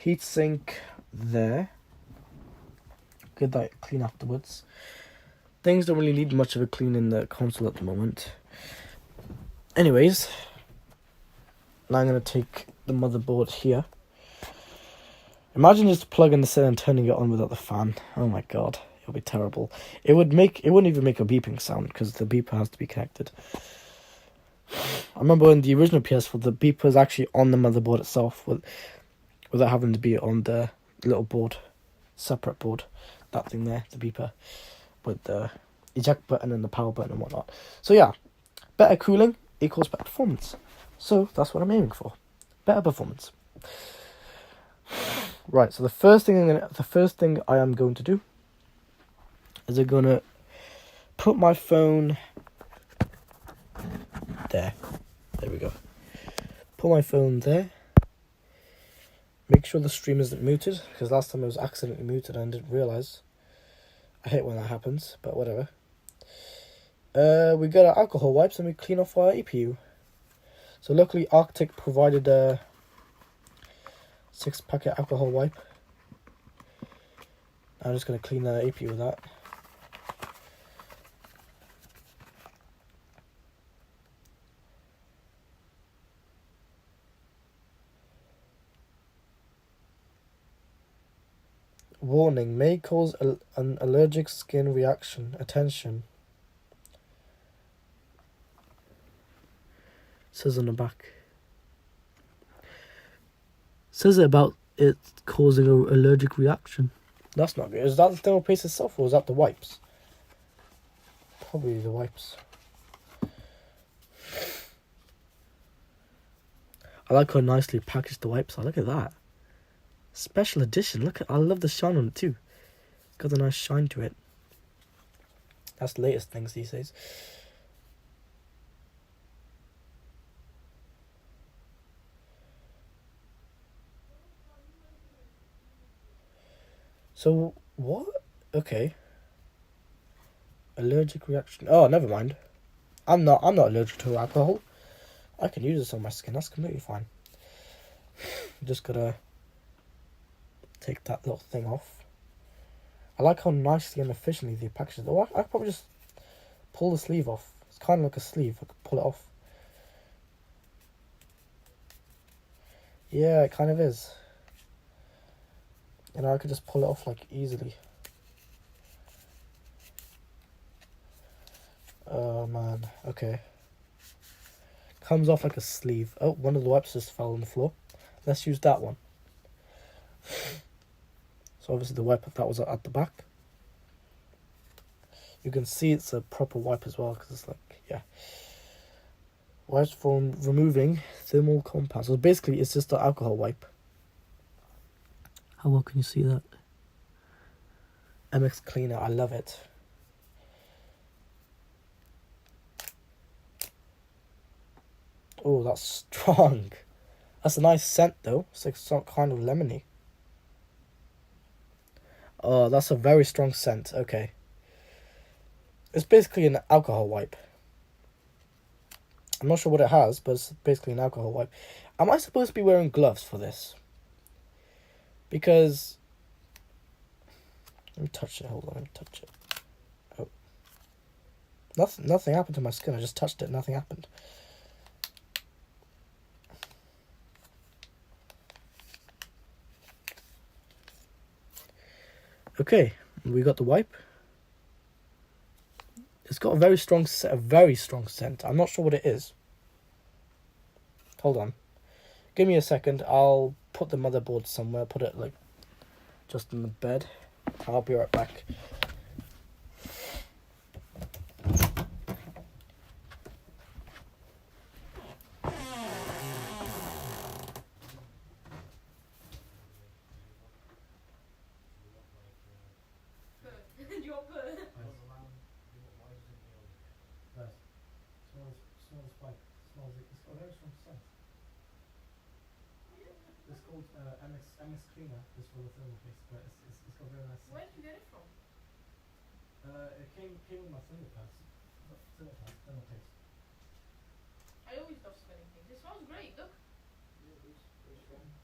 Heatsink there. Get that clean afterwards. Things don't really need much of a clean in the console at the moment. Anyways, now I'm going to take the motherboard here. Imagine just plugging this in and turning it on without the fan. Oh my god, it'll be terrible. It wouldn't even make a beeping sound because the beeper has to be connected. I remember in the original PS4, the beeper was actually on the motherboard itself without having to be on the little board, separate board. That thing there, the beeper, with the eject button and the power button and whatnot. So yeah, better cooling equals better performance. So that's what I'm aiming for, better performance. Right. So the first thing I am going to do is I'm gonna put my phone there. There we go. Put my phone there. Make sure the stream isn't muted, because last time it was accidentally muted and I didn't realise. I hate when that happens, but whatever. We got our alcohol wipes and we clean off our APU. So luckily Arctic provided a 6-packet alcohol wipe. I'm just going to clean the APU with that. Warning, may cause an allergic skin reaction. Attention. Says on the back. Says it about it causing an allergic reaction. That's not good. Is that the thermal paste itself or is that the wipes? Probably the wipes. I like how nicely packaged the wipes are. Look at that. Special edition. Look at, I love the shine on it too. It's got a nice shine to it. That's the latest things these days. So what? Okay. Allergic reaction. Oh, never mind. I'm not allergic to alcohol. I can use this on my skin. That's completely fine. Just gotta take that little thing off. I like how nicely and efficiently they package it. Oh, I could probably just pull the sleeve off. It's kind of like a sleeve. I could pull it off. Yeah, it kind of is. You know, I could just pull it off like easily. Oh man, okay. Comes off like a sleeve. Oh, one of the wipes just fell on the floor. Let's use that one. So obviously the wipe that was at the back. You can see it's a proper wipe as well because it's like, yeah. Wipes for removing thermal compounds. So basically it's just an alcohol wipe. How well can you see that? MX Cleaner, I love it. Oh, that's strong. That's a nice scent though. It's like some kind of lemony. Oh, that's a very strong scent. Okay. It's basically an alcohol wipe. I'm not sure what it has, but it's basically an alcohol wipe. Am I supposed to be wearing gloves for this? Because... Let me touch it. Hold on, let me touch it. Oh. Nothing happened to my skin. I just touched it. Nothing happened. Okay, we got the wipe. It's got a very strong scent. I'm not sure what it is. Hold on. Give me a second. I'll put the motherboard somewhere. Put it like just in the bed. I'll be right back. It's called MX Cleaner. It's for the thermal paste, but it's got very nice. Where did you get it from? It came with my thermal paste. I always love smelling things. It smells great. Look.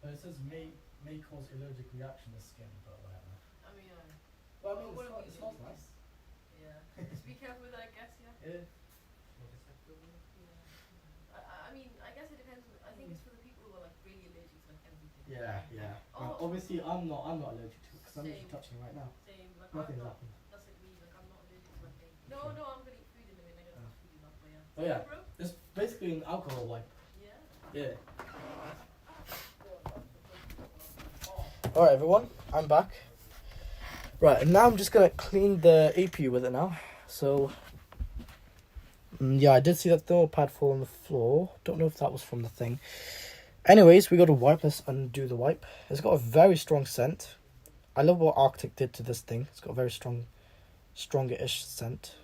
But it says may cause allergic reaction to skin, but whatever. I mean, Well, I mean, what do we it do? smells nice. Yeah. Just be careful with that, I guess. Yeah. Yeah. I mean, I guess it depends. I think it's for the people who are like really allergic to like everything. Yeah. Oh. Obviously, I'm not allergic to it because I'm Same. literally touching it right now. Same. Like Nothing's I'm not. happened. That's like me. Like I'm not allergic to like anything. No, I'm gonna eat food in a minute. I gotta put food in that way. Oh yeah, bro. it's basically an alcohol wipe. Yeah. Yeah. Alright everyone, I'm back. Right, and now I'm just gonna clean the APU with it now. So, yeah, I did see that thermal pad fall on the floor. Don't know if that was from the thing. Anyways, we got a wipe. Let's undo the wipe. It's got a very strong scent. I love what Arctic did to this thing. It's got a very stronger-ish scent.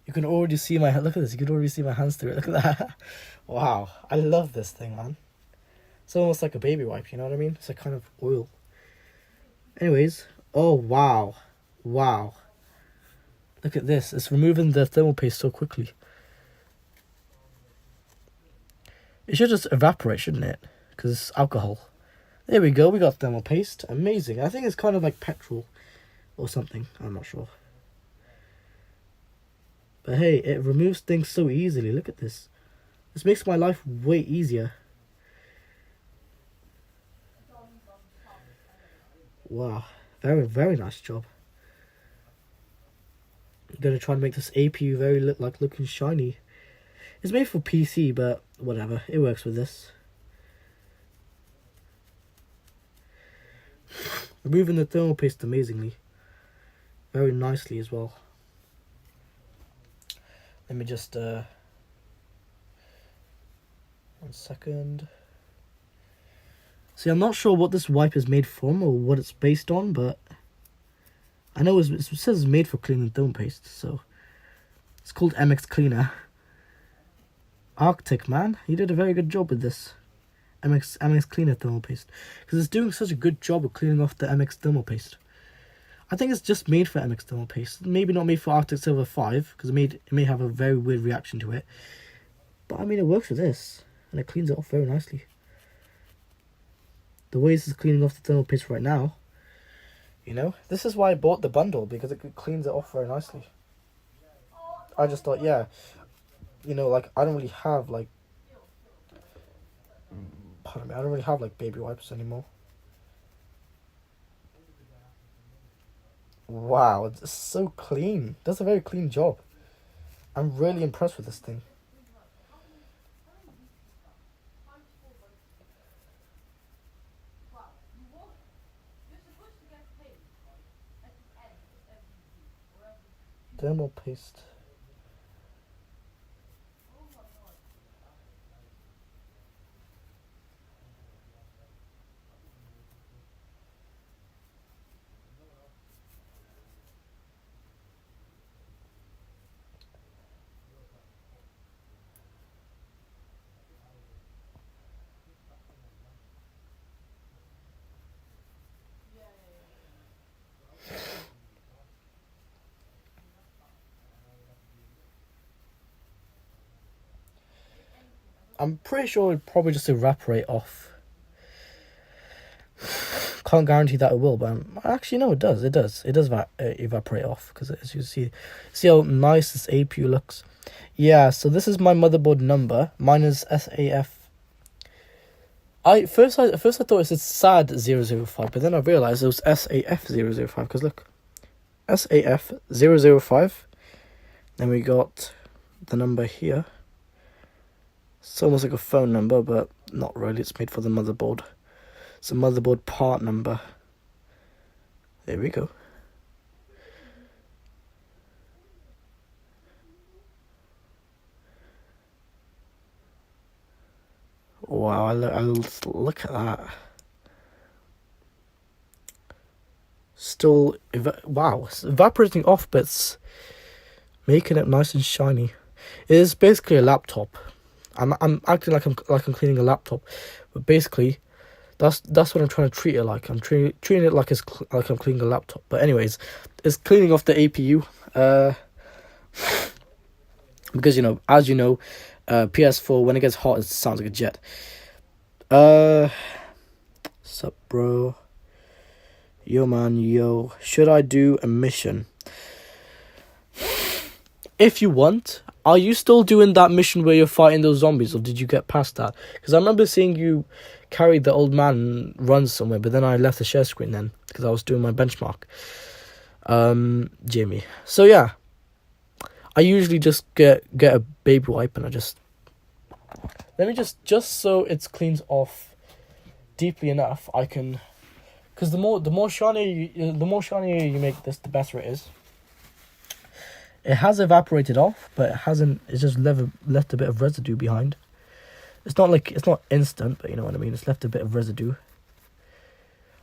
You can already see my, look at this, you can already see my hands through it. Look at that. Wow, I love this thing, man. It's almost like a baby wipe, you know what I mean? It's a kind of oil. Anyways, oh wow. Look at this, it's removing the thermal paste so quickly. It should just evaporate, shouldn't it? Because it's alcohol. There we go, we got thermal paste. Amazing. I think it's kind of like petrol or something. I'm not sure. But hey, it removes things so easily. Look at this. This makes my life way easier. Wow, very nice job. I'm gonna try and make this APU looking shiny. It's made for PC, but whatever, it works with this. Removing the thermal paste amazingly, very nicely as well. Let me just 1 second. See, I'm not sure what this wipe is made from or what it's based on, but I know it says it's made for cleaning thermal paste, so it's called MX Cleaner. Arctic, man, you did a very good job with this MX Cleaner thermal paste, because it's doing such a good job of cleaning off the MX thermal paste. I think it's just made for MX thermal paste, maybe not made for Arctic Silver 5, because it may have a very weird reaction to it. But I mean, it works with this, and it cleans it off very nicely. The way this is cleaning off the thermal paste right now, you know, this is why I bought the bundle, because it cleans it off very nicely. I just thought, yeah, you know, like, I don't really have, like, pardon me, I don't really have, like, baby wipes anymore. Wow, it's so clean. It does a very clean job. I'm really impressed with this thing. Thermal paste. I'm pretty sure it'd probably just evaporate off. Can't guarantee that it will, but actually no, it does. It does evaporate off, because as you see how nice this APU looks. Yeah, so this is my motherboard number. Mine is SAF. At first I thought it said SAD 005, but then I realized it was SAF 005, because look, SAF 005. Then we got the number here. It's almost like a phone number, but not really. It's made for the motherboard. It's a motherboard part number. There we go. Wow, I look at that. Still, wow, it's evaporating off, but it's making it nice and shiny. It is basically a laptop. I'm acting like I'm cleaning a laptop, but basically, that's what I'm trying to treat it like. I'm treating it like I'm cleaning a laptop. But anyways, it's cleaning off the APU. Because as you know, ps4, when it gets hot, it sounds like a jet. Sup, bro? Yo, man, yo. Should I do a mission? If you want, are you still doing that mission where you're fighting those zombies, or did you get past that? Because I remember seeing you carry the old man and run somewhere, but then I left the share screen then because I was doing my benchmark. Jimmy. So yeah, I usually just get a baby wipe and I just let me just so it's cleans off deeply enough. I can, because the more shiny you make this, the better it is. It has evaporated off, but it hasn't. It's just left a bit of residue behind. It's not instant, but you know what I mean. It's left a bit of residue.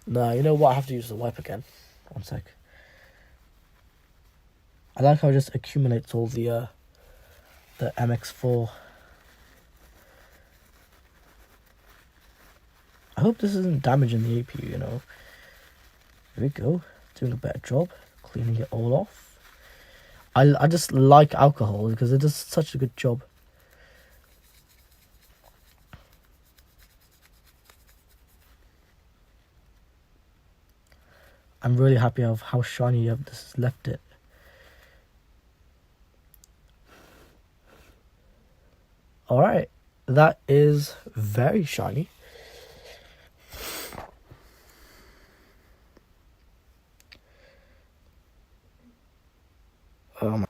Nah, you know what? I have to use the wipe again. 1 sec. I like how it just accumulates all the MX4. I hope this isn't damaging the APU. You know. Here we go. Doing a better job cleaning it all off. I just like alcohol because it does such a good job. I'm really happy of how shiny you have this left it. Alright, that is very shiny. Oh my.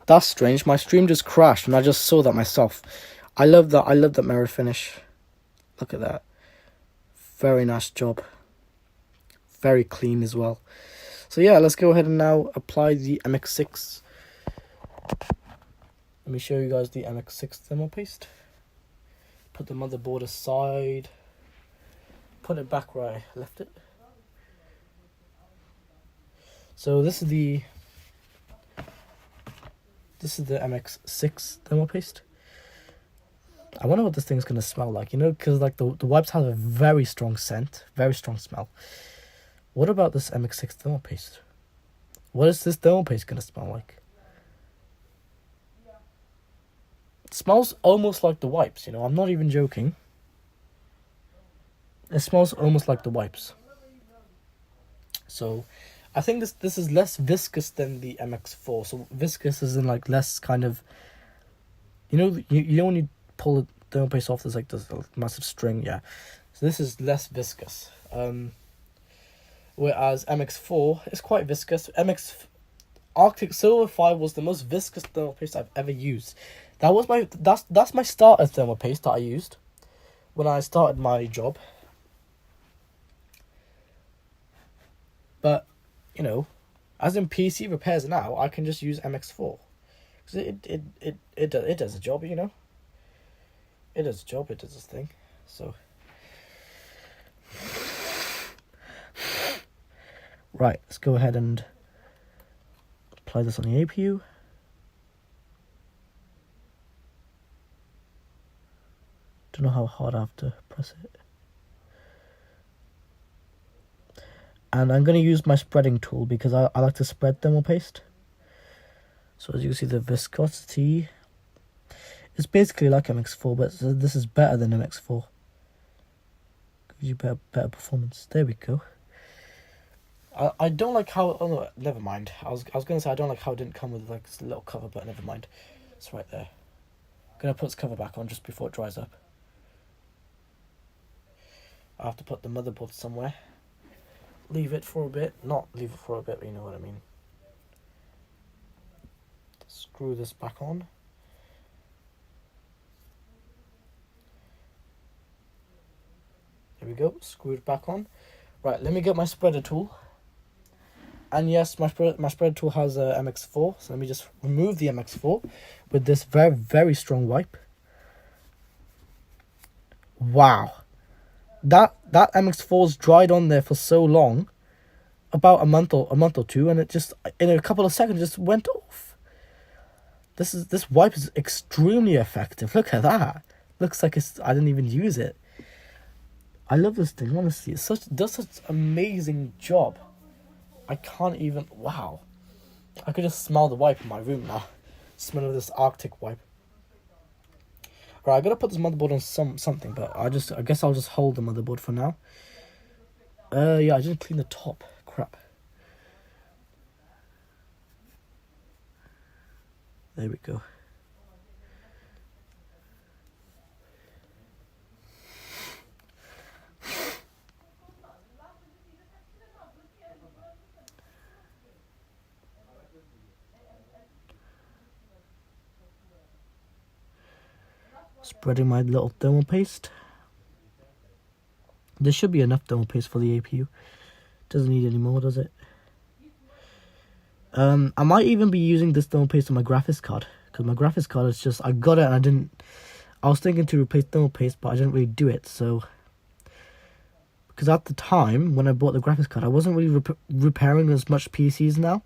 That's strange. My stream just crashed and I just saw that myself. I love that mirror finish. Look at that. Very nice job. Very clean as well. So yeah, let's go ahead and now apply the MX6. Let me show you guys the MX6 thermal paste. Put the motherboard aside. Put it back where I left it. So this is the MX6 thermal paste. I wonder what this thing's gonna smell like, you know, because like the wipes have a very strong scent, very strong smell. What about this MX6 thermal paste? What is this thermal paste gonna smell like? It smells almost like the wipes, you know, I'm not even joking. It smells almost like the wipes. So I think this is less viscous than the MX4. So viscous is in like less kind of, you know when you pull the thermal paste off, there's like this massive string, yeah. So this is less viscous. Whereas MX4 is quite viscous. Arctic Silver 5 was the most viscous thermal paste I've ever used. That's my starter thermal paste that I used when I started my job. But you know, as in PC repairs now, I can just use MX4 because it does a job, you know. It does a job. It does its thing. So, right, let's go ahead and apply this on the APU. Don't know how hard I have to press it. And I'm going to use my spreading tool because I like to spread thermal paste. So as you can see, the viscosity is basically like MX4, but this is better than MX4. Gives you better performance. There we go. I don't like how... Oh no, never mind. I was going to say I don't like how it didn't come with like this little cover, but never mind. It's right there. I'm going to put this cover back on just before it dries up. I have to put the motherboard somewhere. Leave it for a bit. Not leave it for a bit, but you know what I mean. Screw this back on. There we go. Screw it back on. Right, let me get my spreader tool. And yes, my spreader tool has a MX4. So let me just remove the MX4 with this very, very strong wipe. Wow. That MX4's dried on there for so long, about a month or two, and it just in a couple of seconds just went off. This wipe is extremely effective. Look at that. Looks like I didn't even use it. I love this thing, honestly. It does such an amazing job. I can't even... Wow. I could just smell the wipe in my room now. Smell of this Arctic wipe. Right, I gotta put this motherboard on something, but I guess I'll just hold the motherboard for now. Yeah, I didn't clean the top. Crap. There we go. Spreading my little thermal paste. There should be enough thermal paste for the APU. Doesn't need any more, does it? I might even be using this thermal paste on my graphics card, because my graphics card is just, I got it and I didn't. I was thinking to replace thermal paste, but I didn't really do it. So, because at the time when I bought the graphics card, I wasn't really repairing as much PCs now.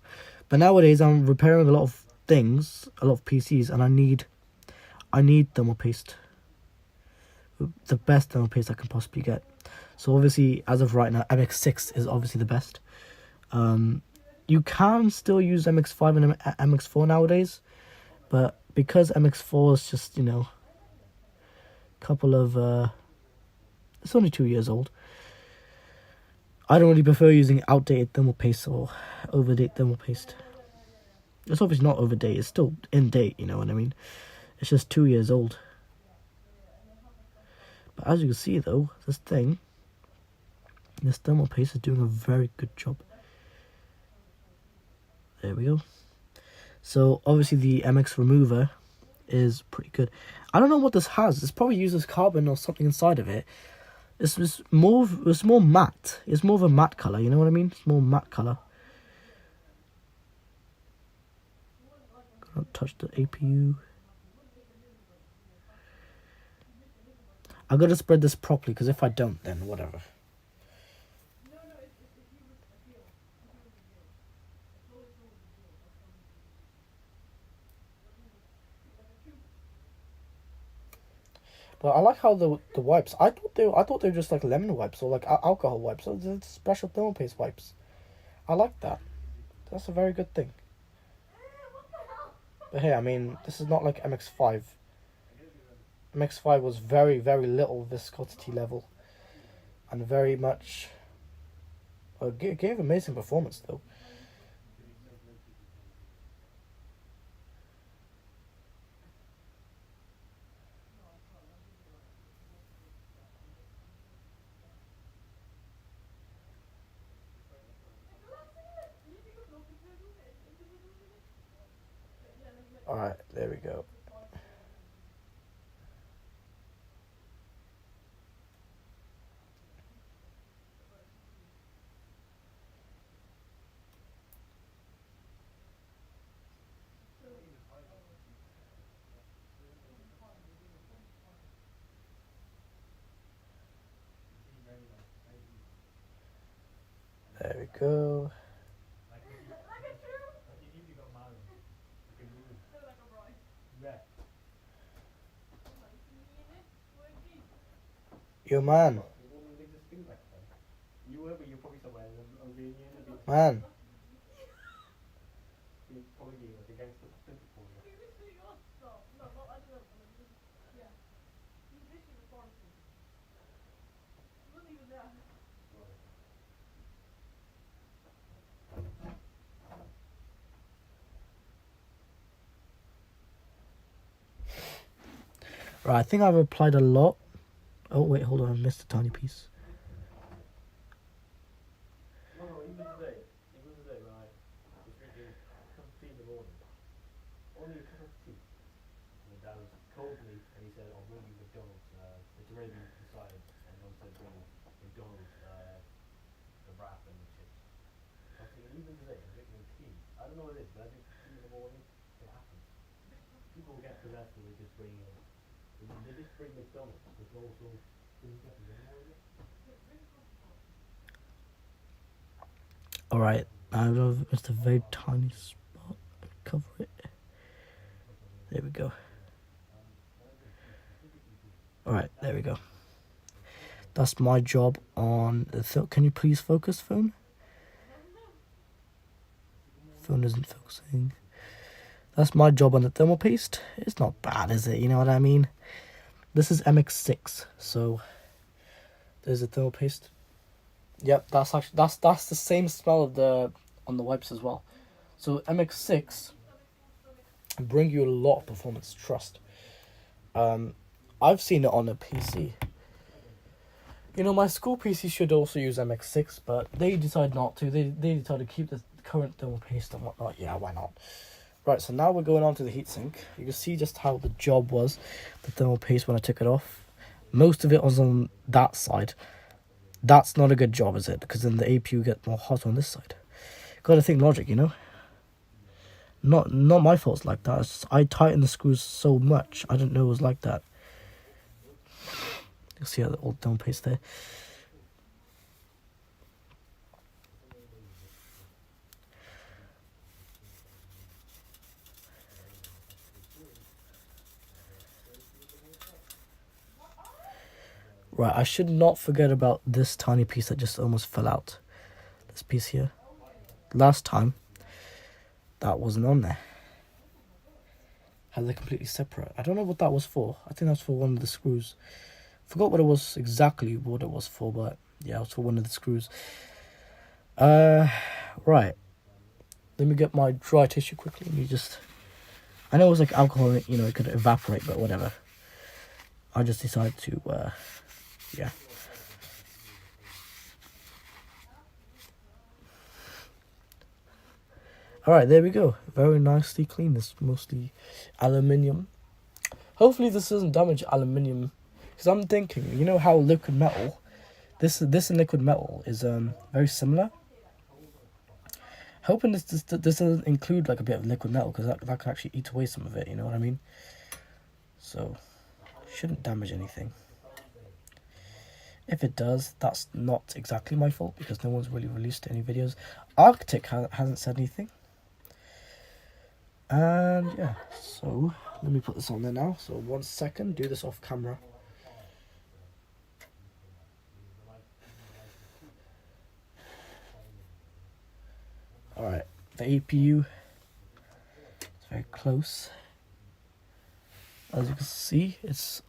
But nowadays I'm repairing a lot of things, a lot of PCs, and I need thermal paste, the best thermal paste I can possibly get. So obviously, as of right now, MX6 is obviously the best. You can still use MX5 and MX4 nowadays, but because MX4 is just, you know, couple of it's only 2 years old, I don't really prefer using outdated thermal paste or overdated thermal paste. It's obviously not overdated, it's still in date, you know what I mean? It's just 2 years old. But as you can see though, this thermal paste is doing a very good job. There we go. So obviously the MX remover is pretty good. I don't know what this has. It's probably uses carbon or something inside of it. It's more matte. It's more of a matte color. You know what I mean? It's more matte color. Don't touch the APU. I gotta spread this properly, because if I don't, then whatever. But I like how the wipes. I thought they were just like lemon wipes or like alcohol wipes. So they're special thermal paste wipes. I like that. That's a very good thing. But hey, I mean, this is not like MX5. MX5 was very, very little viscosity level, and very much. Gave amazing performance though. Alright, there we go. There we go. Yo, man. Man. Right, I think I've applied a lot. Oh wait, hold on, I missed a tiny piece. Even today when I was drinking a cup of tea in the morning, only a cup of tea, and my dad was called me and he said, I'll bring you McDonald's, it's already been decided, and Mum said bring McDonald's, the wrap and the chips. I was thinking, even today, I'm drinking tea. I don't know what it is, but I drink tea in the morning, it happens. People get possessed and they just bring McDonald's, which also doesn't get them anymore, is it? Alright, I've just a very tiny spot. Cover it. There we go. Alright, there we go. That's my job on the film. Can you please focus, phone? Phone isn't focusing. That's my job on the thermal paste. It's not bad, is it? You know what I mean? This is MX6, so there's a thermal paste. Yep, that's actually that's the same smell of the on the wipes as well. So MX6 bring you a lot of performance, trust. I've seen it on a PC. You know, my school PC should also use MX6, but they decided not to. They decided to keep the current thermal paste and whatnot. Yeah, why not? Right, so now we're going on to the heatsink. You can see just how the job was, the thermal paste when I took it off. Most of it was on that side. That's not a good job, is it? Because then the APU gets more hot on this side. Gotta think logic, you know? Not my fault it's like that. I tightened the screws so much. I didn't know it was like that. You see how the old thermal paste there. Right, I should not forget about this tiny piece that just almost fell out. This piece here. Last time, that wasn't on there. Had they completely separate. I don't know what that was for. I think that was for one of the screws. Forgot what it was exactly what it was for, but yeah, it was for one of the screws. Right. Let me get my dry tissue quickly. And you just, I know it was like alcohol, you know, it could evaporate, but whatever. I just decided to, yeah. Alright, there we go. Very nicely clean. This mostly aluminium. Hopefully this doesn't damage aluminium. Because I'm thinking, you know how liquid metal, this and liquid metal is very similar. Hoping this doesn't include like a bit of liquid metal, because that can actually eat away some of it, you know what I mean? So, shouldn't damage anything. If it does, that's not exactly my fault, because no one's really released any videos. Arctic hasn't said anything. And yeah, so let me put this on there now. So 1 second, do this off camera. Alright, the APU is very close. As you can see, it's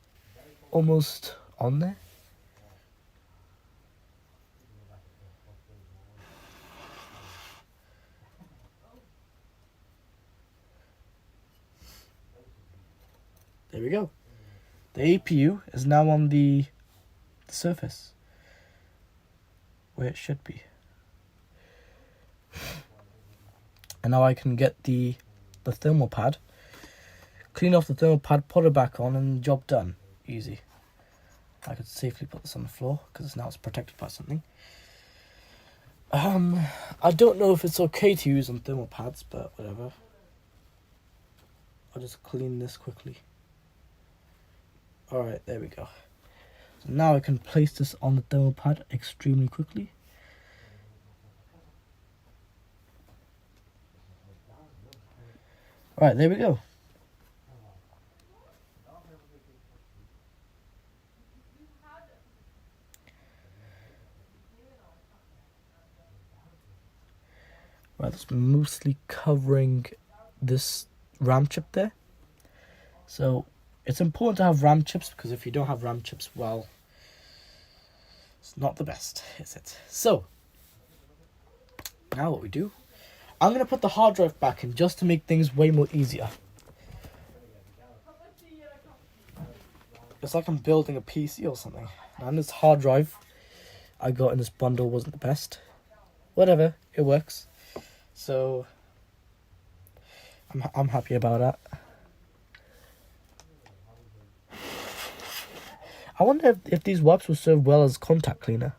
almost on there. There we go. The APU is now on the surface where it should be. And now I can get the thermal pad, clean off the thermal pad, put it back on, and job done. Easy. I could safely put this on the floor because now it's protected by something. I don't know if it's okay to use on thermal pads, but whatever. I'll just clean this quickly. Alright, there we go. So now I can place this on the thermal pad extremely quickly. Right, there we go. Right, that's mostly covering this RAM chip there. So it's important to have RAM chips, because if you don't have RAM chips, well, it's not the best, is it? So now what we do, I'm going to put the hard drive back in just to make things way more easier. It's like I'm building a PC or something. And this hard drive I got in this bundle wasn't the best. Whatever, it works. So I'm happy about that. I wonder if these wipes will serve well as contact cleaner.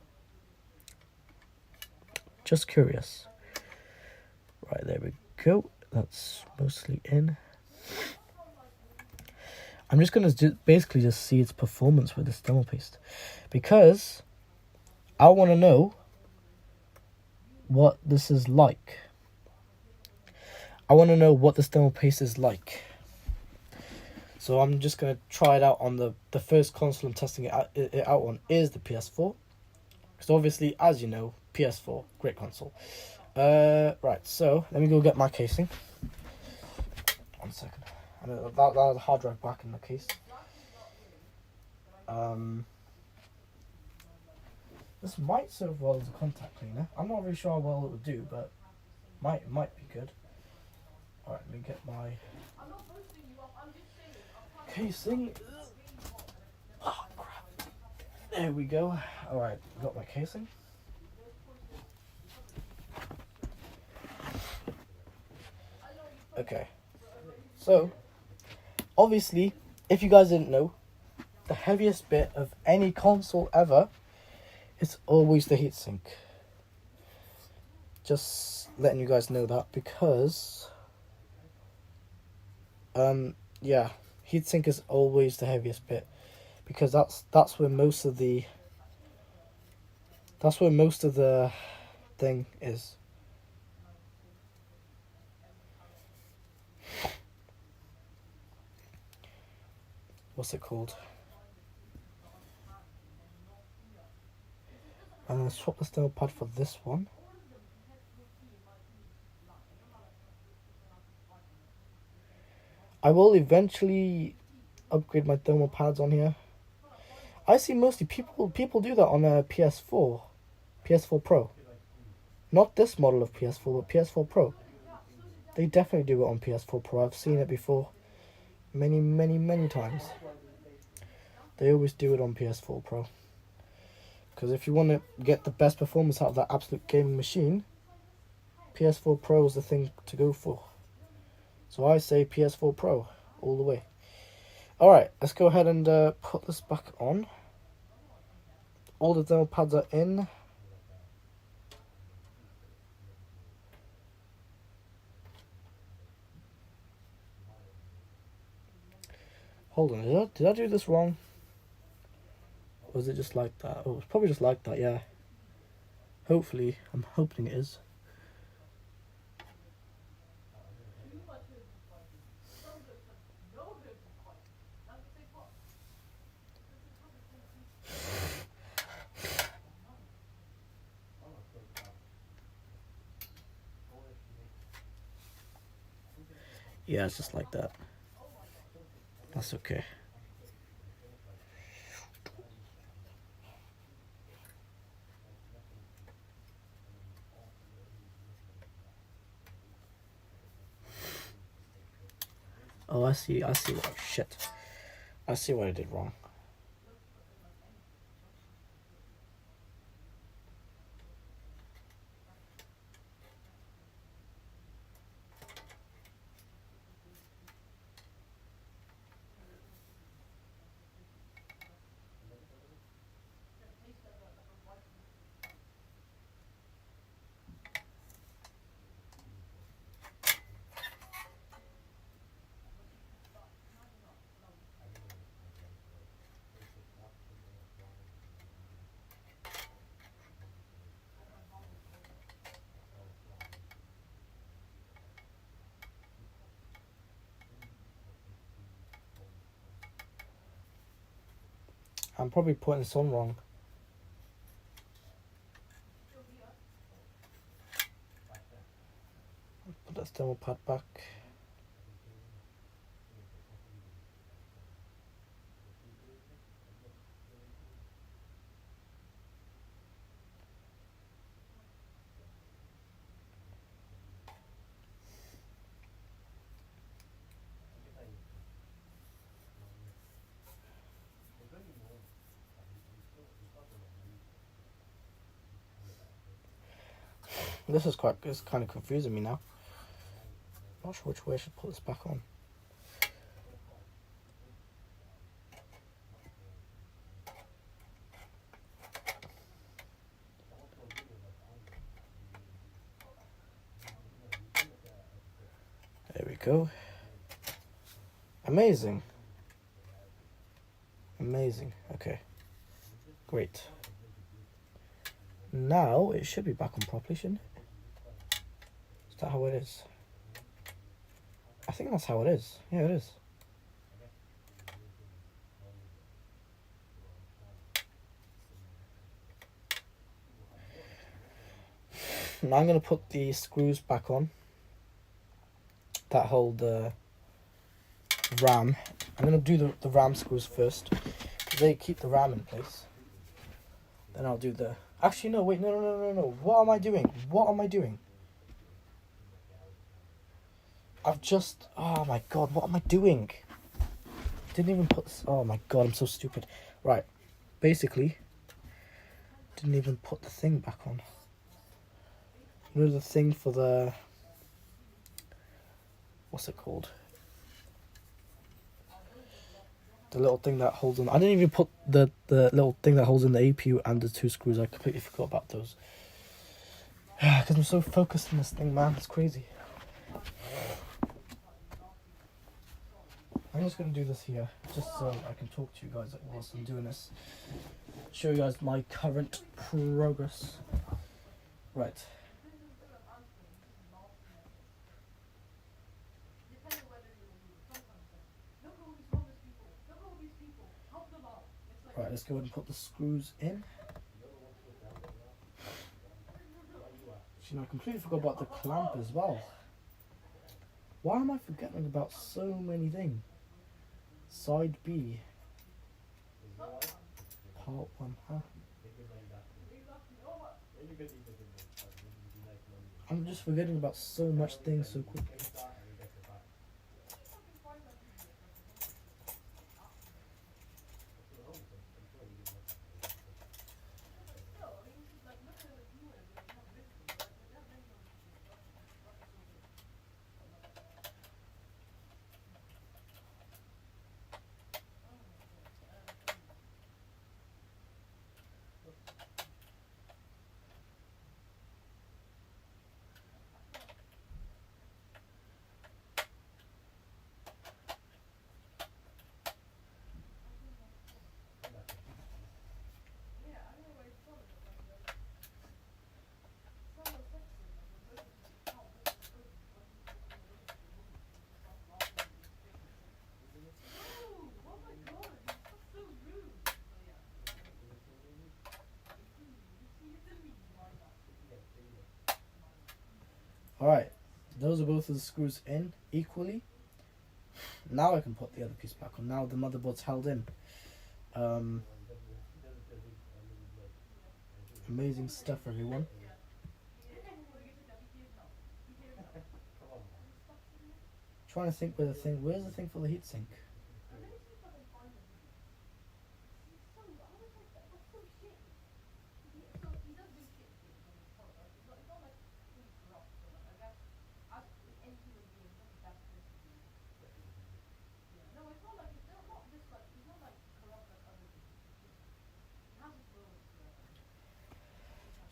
Just curious. Right, there we go. That's mostly in. I'm just going to basically just see its performance with this thermal paste, because I want to know what this is like. I want to know what this thermal paste is like. So I'm just going to try it out on the first console I'm testing it out on is the PS4. Because obviously, as you know, PS4, great console. Right, so let me go get my casing. 1 second. I'm gonna that hard drive back in the case. This might serve well as a contact cleaner. I'm not really sure how well it would do, but might be good. Alright, let me get my I'm not boasting you up. I'm just saying. casing. Oh, crap. There we go. Alright, got my casing. Okay. So, obviously, if you guys didn't know, the heaviest bit of any console ever is always the heatsink. Just letting you guys know that because, yeah, heatsink is always the heaviest bit because that's where most of the thing is. What's it called? I'm gonna swap the steel pad for this one. I will eventually upgrade my thermal pads on here. I see mostly people do that on a ps4 Pro. Not this model of PS4, but PS4 Pro. They definitely do it on PS4 Pro. I've seen it before many times. They always do it on PS4 Pro. Because if you want to get the best performance out of that absolute gaming machine, PS4 Pro is the thing to go for. So I say PS4 Pro all the way. Alright, let's go ahead and put this back on. All the thermal pads are in. Hold on, did I do this wrong? Or was it just like that? Oh, it's probably just like that, yeah. Hopefully, I'm hoping it is. Yeah, it's just like that. That's okay. Oh, I see what, shit. I see what I did wrong. I'm probably putting this on wrong. Put that thermal pad back. This is it's kind of confusing me now. Not sure which way I should put this back on. There we go. Amazing. Amazing. Okay. Great. Now it should be back on properly, shouldn't it? Is that how it is? I think that's how it is. Yeah, it is. Now I'm going to put the screws back on that hold the RAM. I'm going to do the RAM screws first. they keep the RAM in place. Then I'll do the. Actually, no. Wait, no. What am I doing? What am I doing? I've just. Oh my god, what am I doing? Didn't even put. Oh my god, I'm so stupid. Right, basically, didn't even put the thing back on. You know the thing for the. What's it called? The little thing that holds on. I didn't even put the little thing that holds in the APU and the two screws. I completely forgot about those. Because I'm so focused on this thing, man. It's crazy. I'm just going to do this here. Just so I can talk to you guys whilst I'm doing this. Show you guys my current progress. Right. Right, let's go ahead and put the screws in. Actually, no, I completely forgot about the clamp as well. Why am I forgetting about so many things? Side B. Part 1, huh? I'm just forgetting about so much things so quickly. Alright, those are both of the screws in equally. Now I can put the other piece back on. Now the motherboard's held in. Amazing stuff, everyone. Trying to think where the thing. Where's the thing for the heatsink?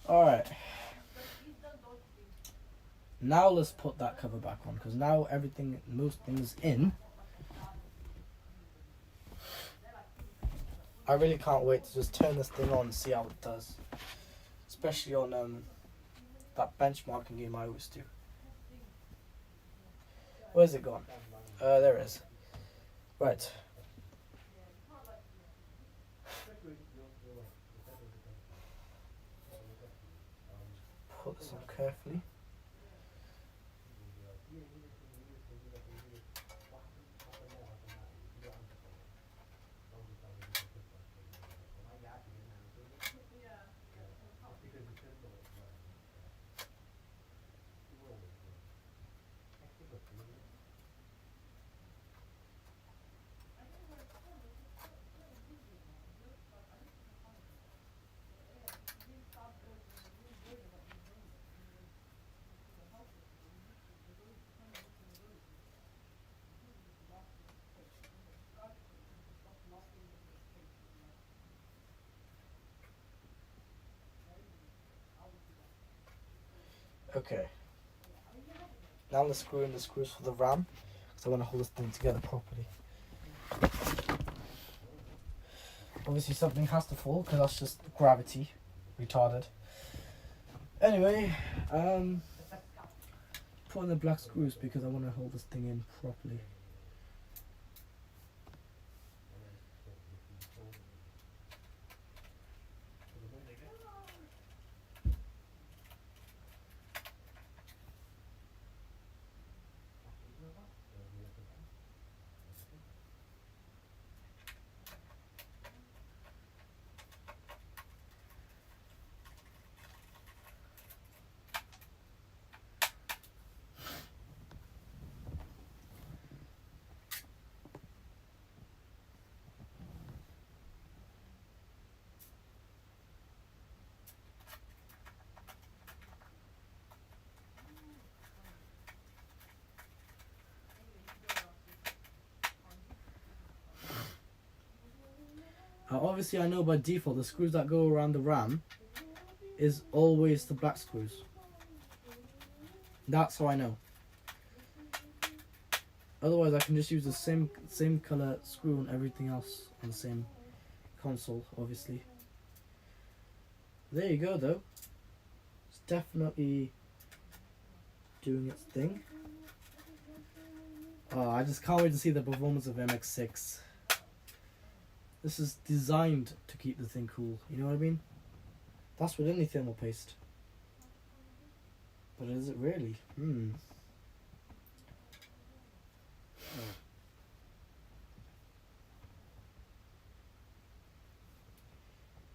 Alright. Now let's put that cover back on, because now everything, most things in. I really can't wait to just turn this thing on and see how it does. Especially on that benchmarking game I always do. Where's it gone? There it is. Right. Put this on carefully. Okay. Now let's screw in the screws for the RAM, because I want to hold this thing together properly. Obviously something has to fall, because that's just gravity. Retarded. Anyway, put in the black screws because I want to hold this thing in properly. Obviously, I know by default the screws that go around the ram is always the black screws. That's how I know. Otherwise, I can just use the same color screw and everything else on the same console, obviously. There you go, though. It's definitely doing its thing. Oh, I just can't wait to see the performance of MX6. This is designed to keep the thing cool, you know what I mean? That's with any thermal paste. But is it really?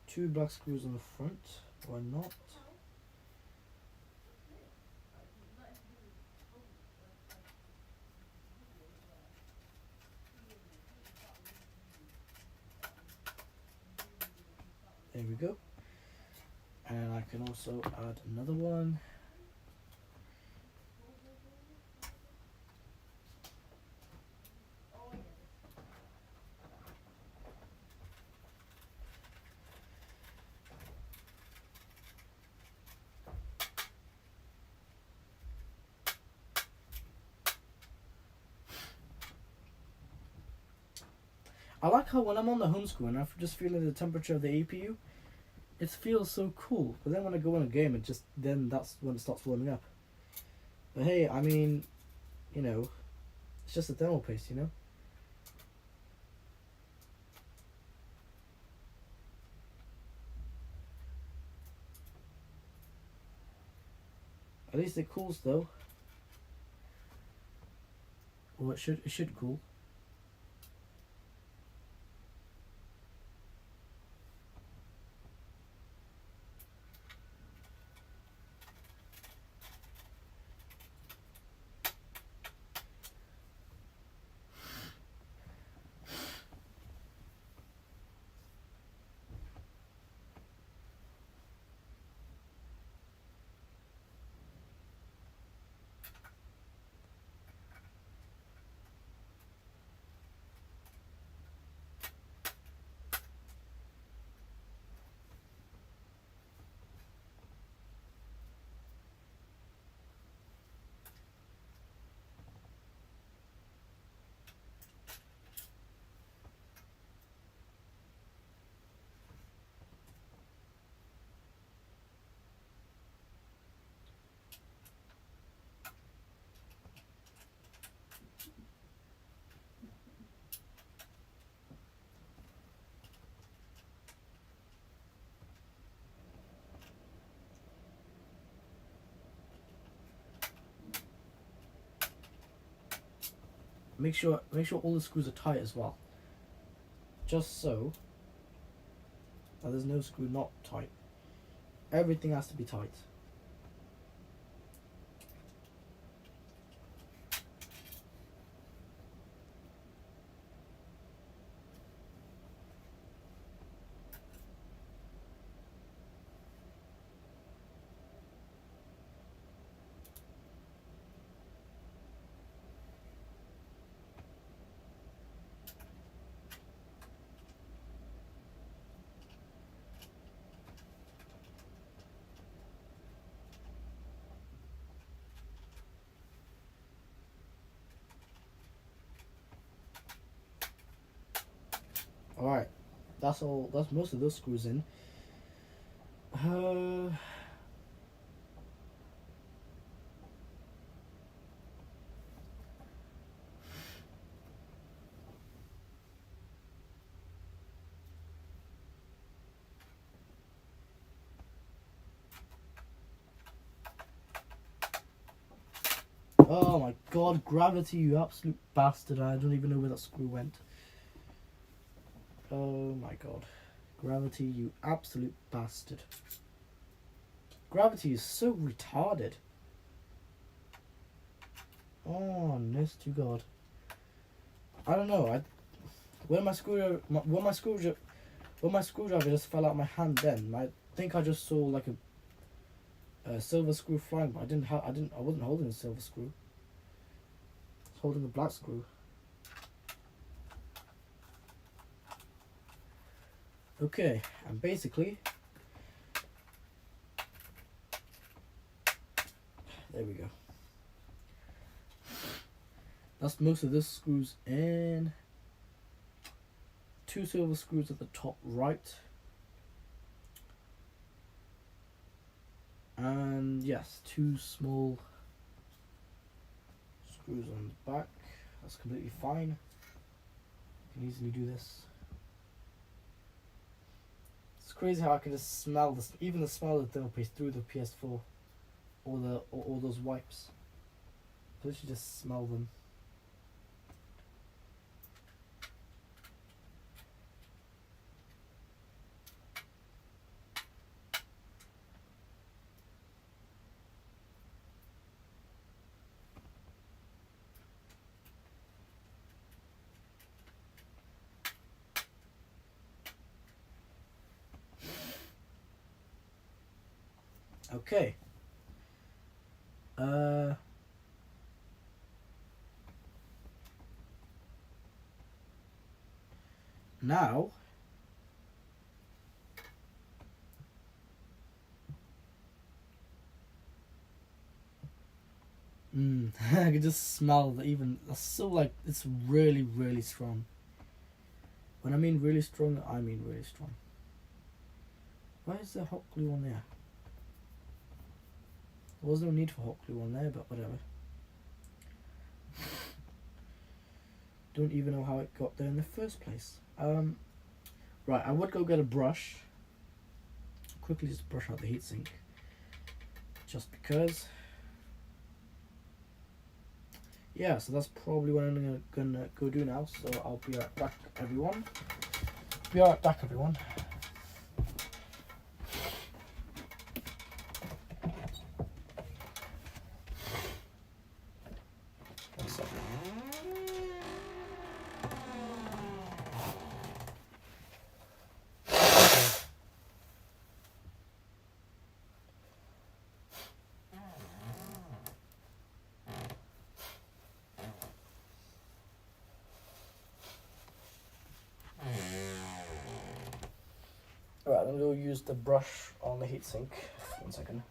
Two black screws on the front, why not? There we go. And I can also add another one. I like how when I'm on the home screen, I'm just feeling the temperature of the APU. It feels so cool, but then when I go in a game, that's when it starts warming up. But hey, I mean, you know, it's just a thermal paste, you know. At least it cools though. Or it should cool. Make sure all the screws are tight as well. Just so that there's no screw not tight. Everything has to be tight. Alright, that's all. That's most of those screws in. Oh my god, Gravity, you absolute bastard. I don't even know where that screw went. Oh my god. Gravity, you absolute bastard. Gravity is so retarded. Oh, honest to God. I don't know. When my screwdriver just fell out of my hand, then I think I just saw like a silver screw flying, but I wasn't holding a silver screw. I was holding a black screw. Okay, and basically, there we go. That's most of this screws in. 2 silver screws at the top right. And yes, 2 small screws on the back. That's completely fine. You can easily do this. It's crazy how I can just smell this, even the smell of the thermal paste through the PS4 or all those wipes. I literally just smell them. Okay. Now I can just smell that. Even that's so, like, it's really, really strong. When I mean really strong, I mean really strong. Why is there hot glue on there? There was no need for hot glue on there, but whatever. Don't even know how it got there in the first place. Right, I would go get a brush. Quickly just brush out the heatsink. Just because. Yeah, so that's probably what I'm gonna go do now. So I'll be right back, everyone. Be right back, everyone. One second. Alright, I'm gonna go use the brush on the heatsink. 1 second.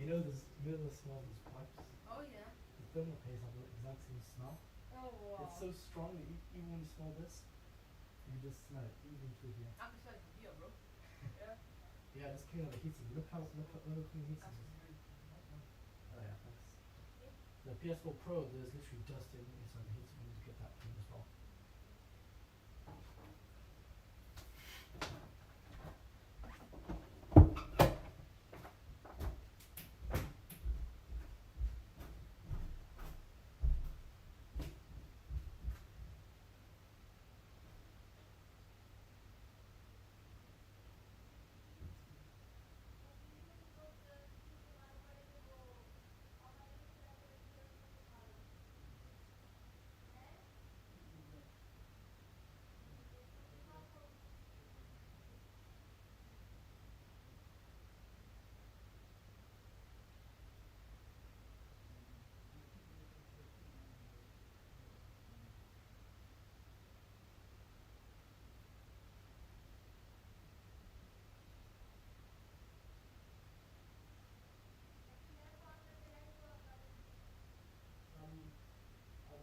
You know the smell of these pipes? Oh yeah. The thermal paste have the exact same smell. Oh wow. It's so strong that even when you smell this, you just smell it even through here. I can smell it from here, bro. Yeah. Yeah, just clean out the heatsink. Look how clean the heatsink is. Oh yeah, thanks. The PS4 Pro, there's literally dust inside the heatsink. You need to get that clean as well.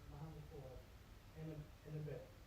My hands are full. In a bit.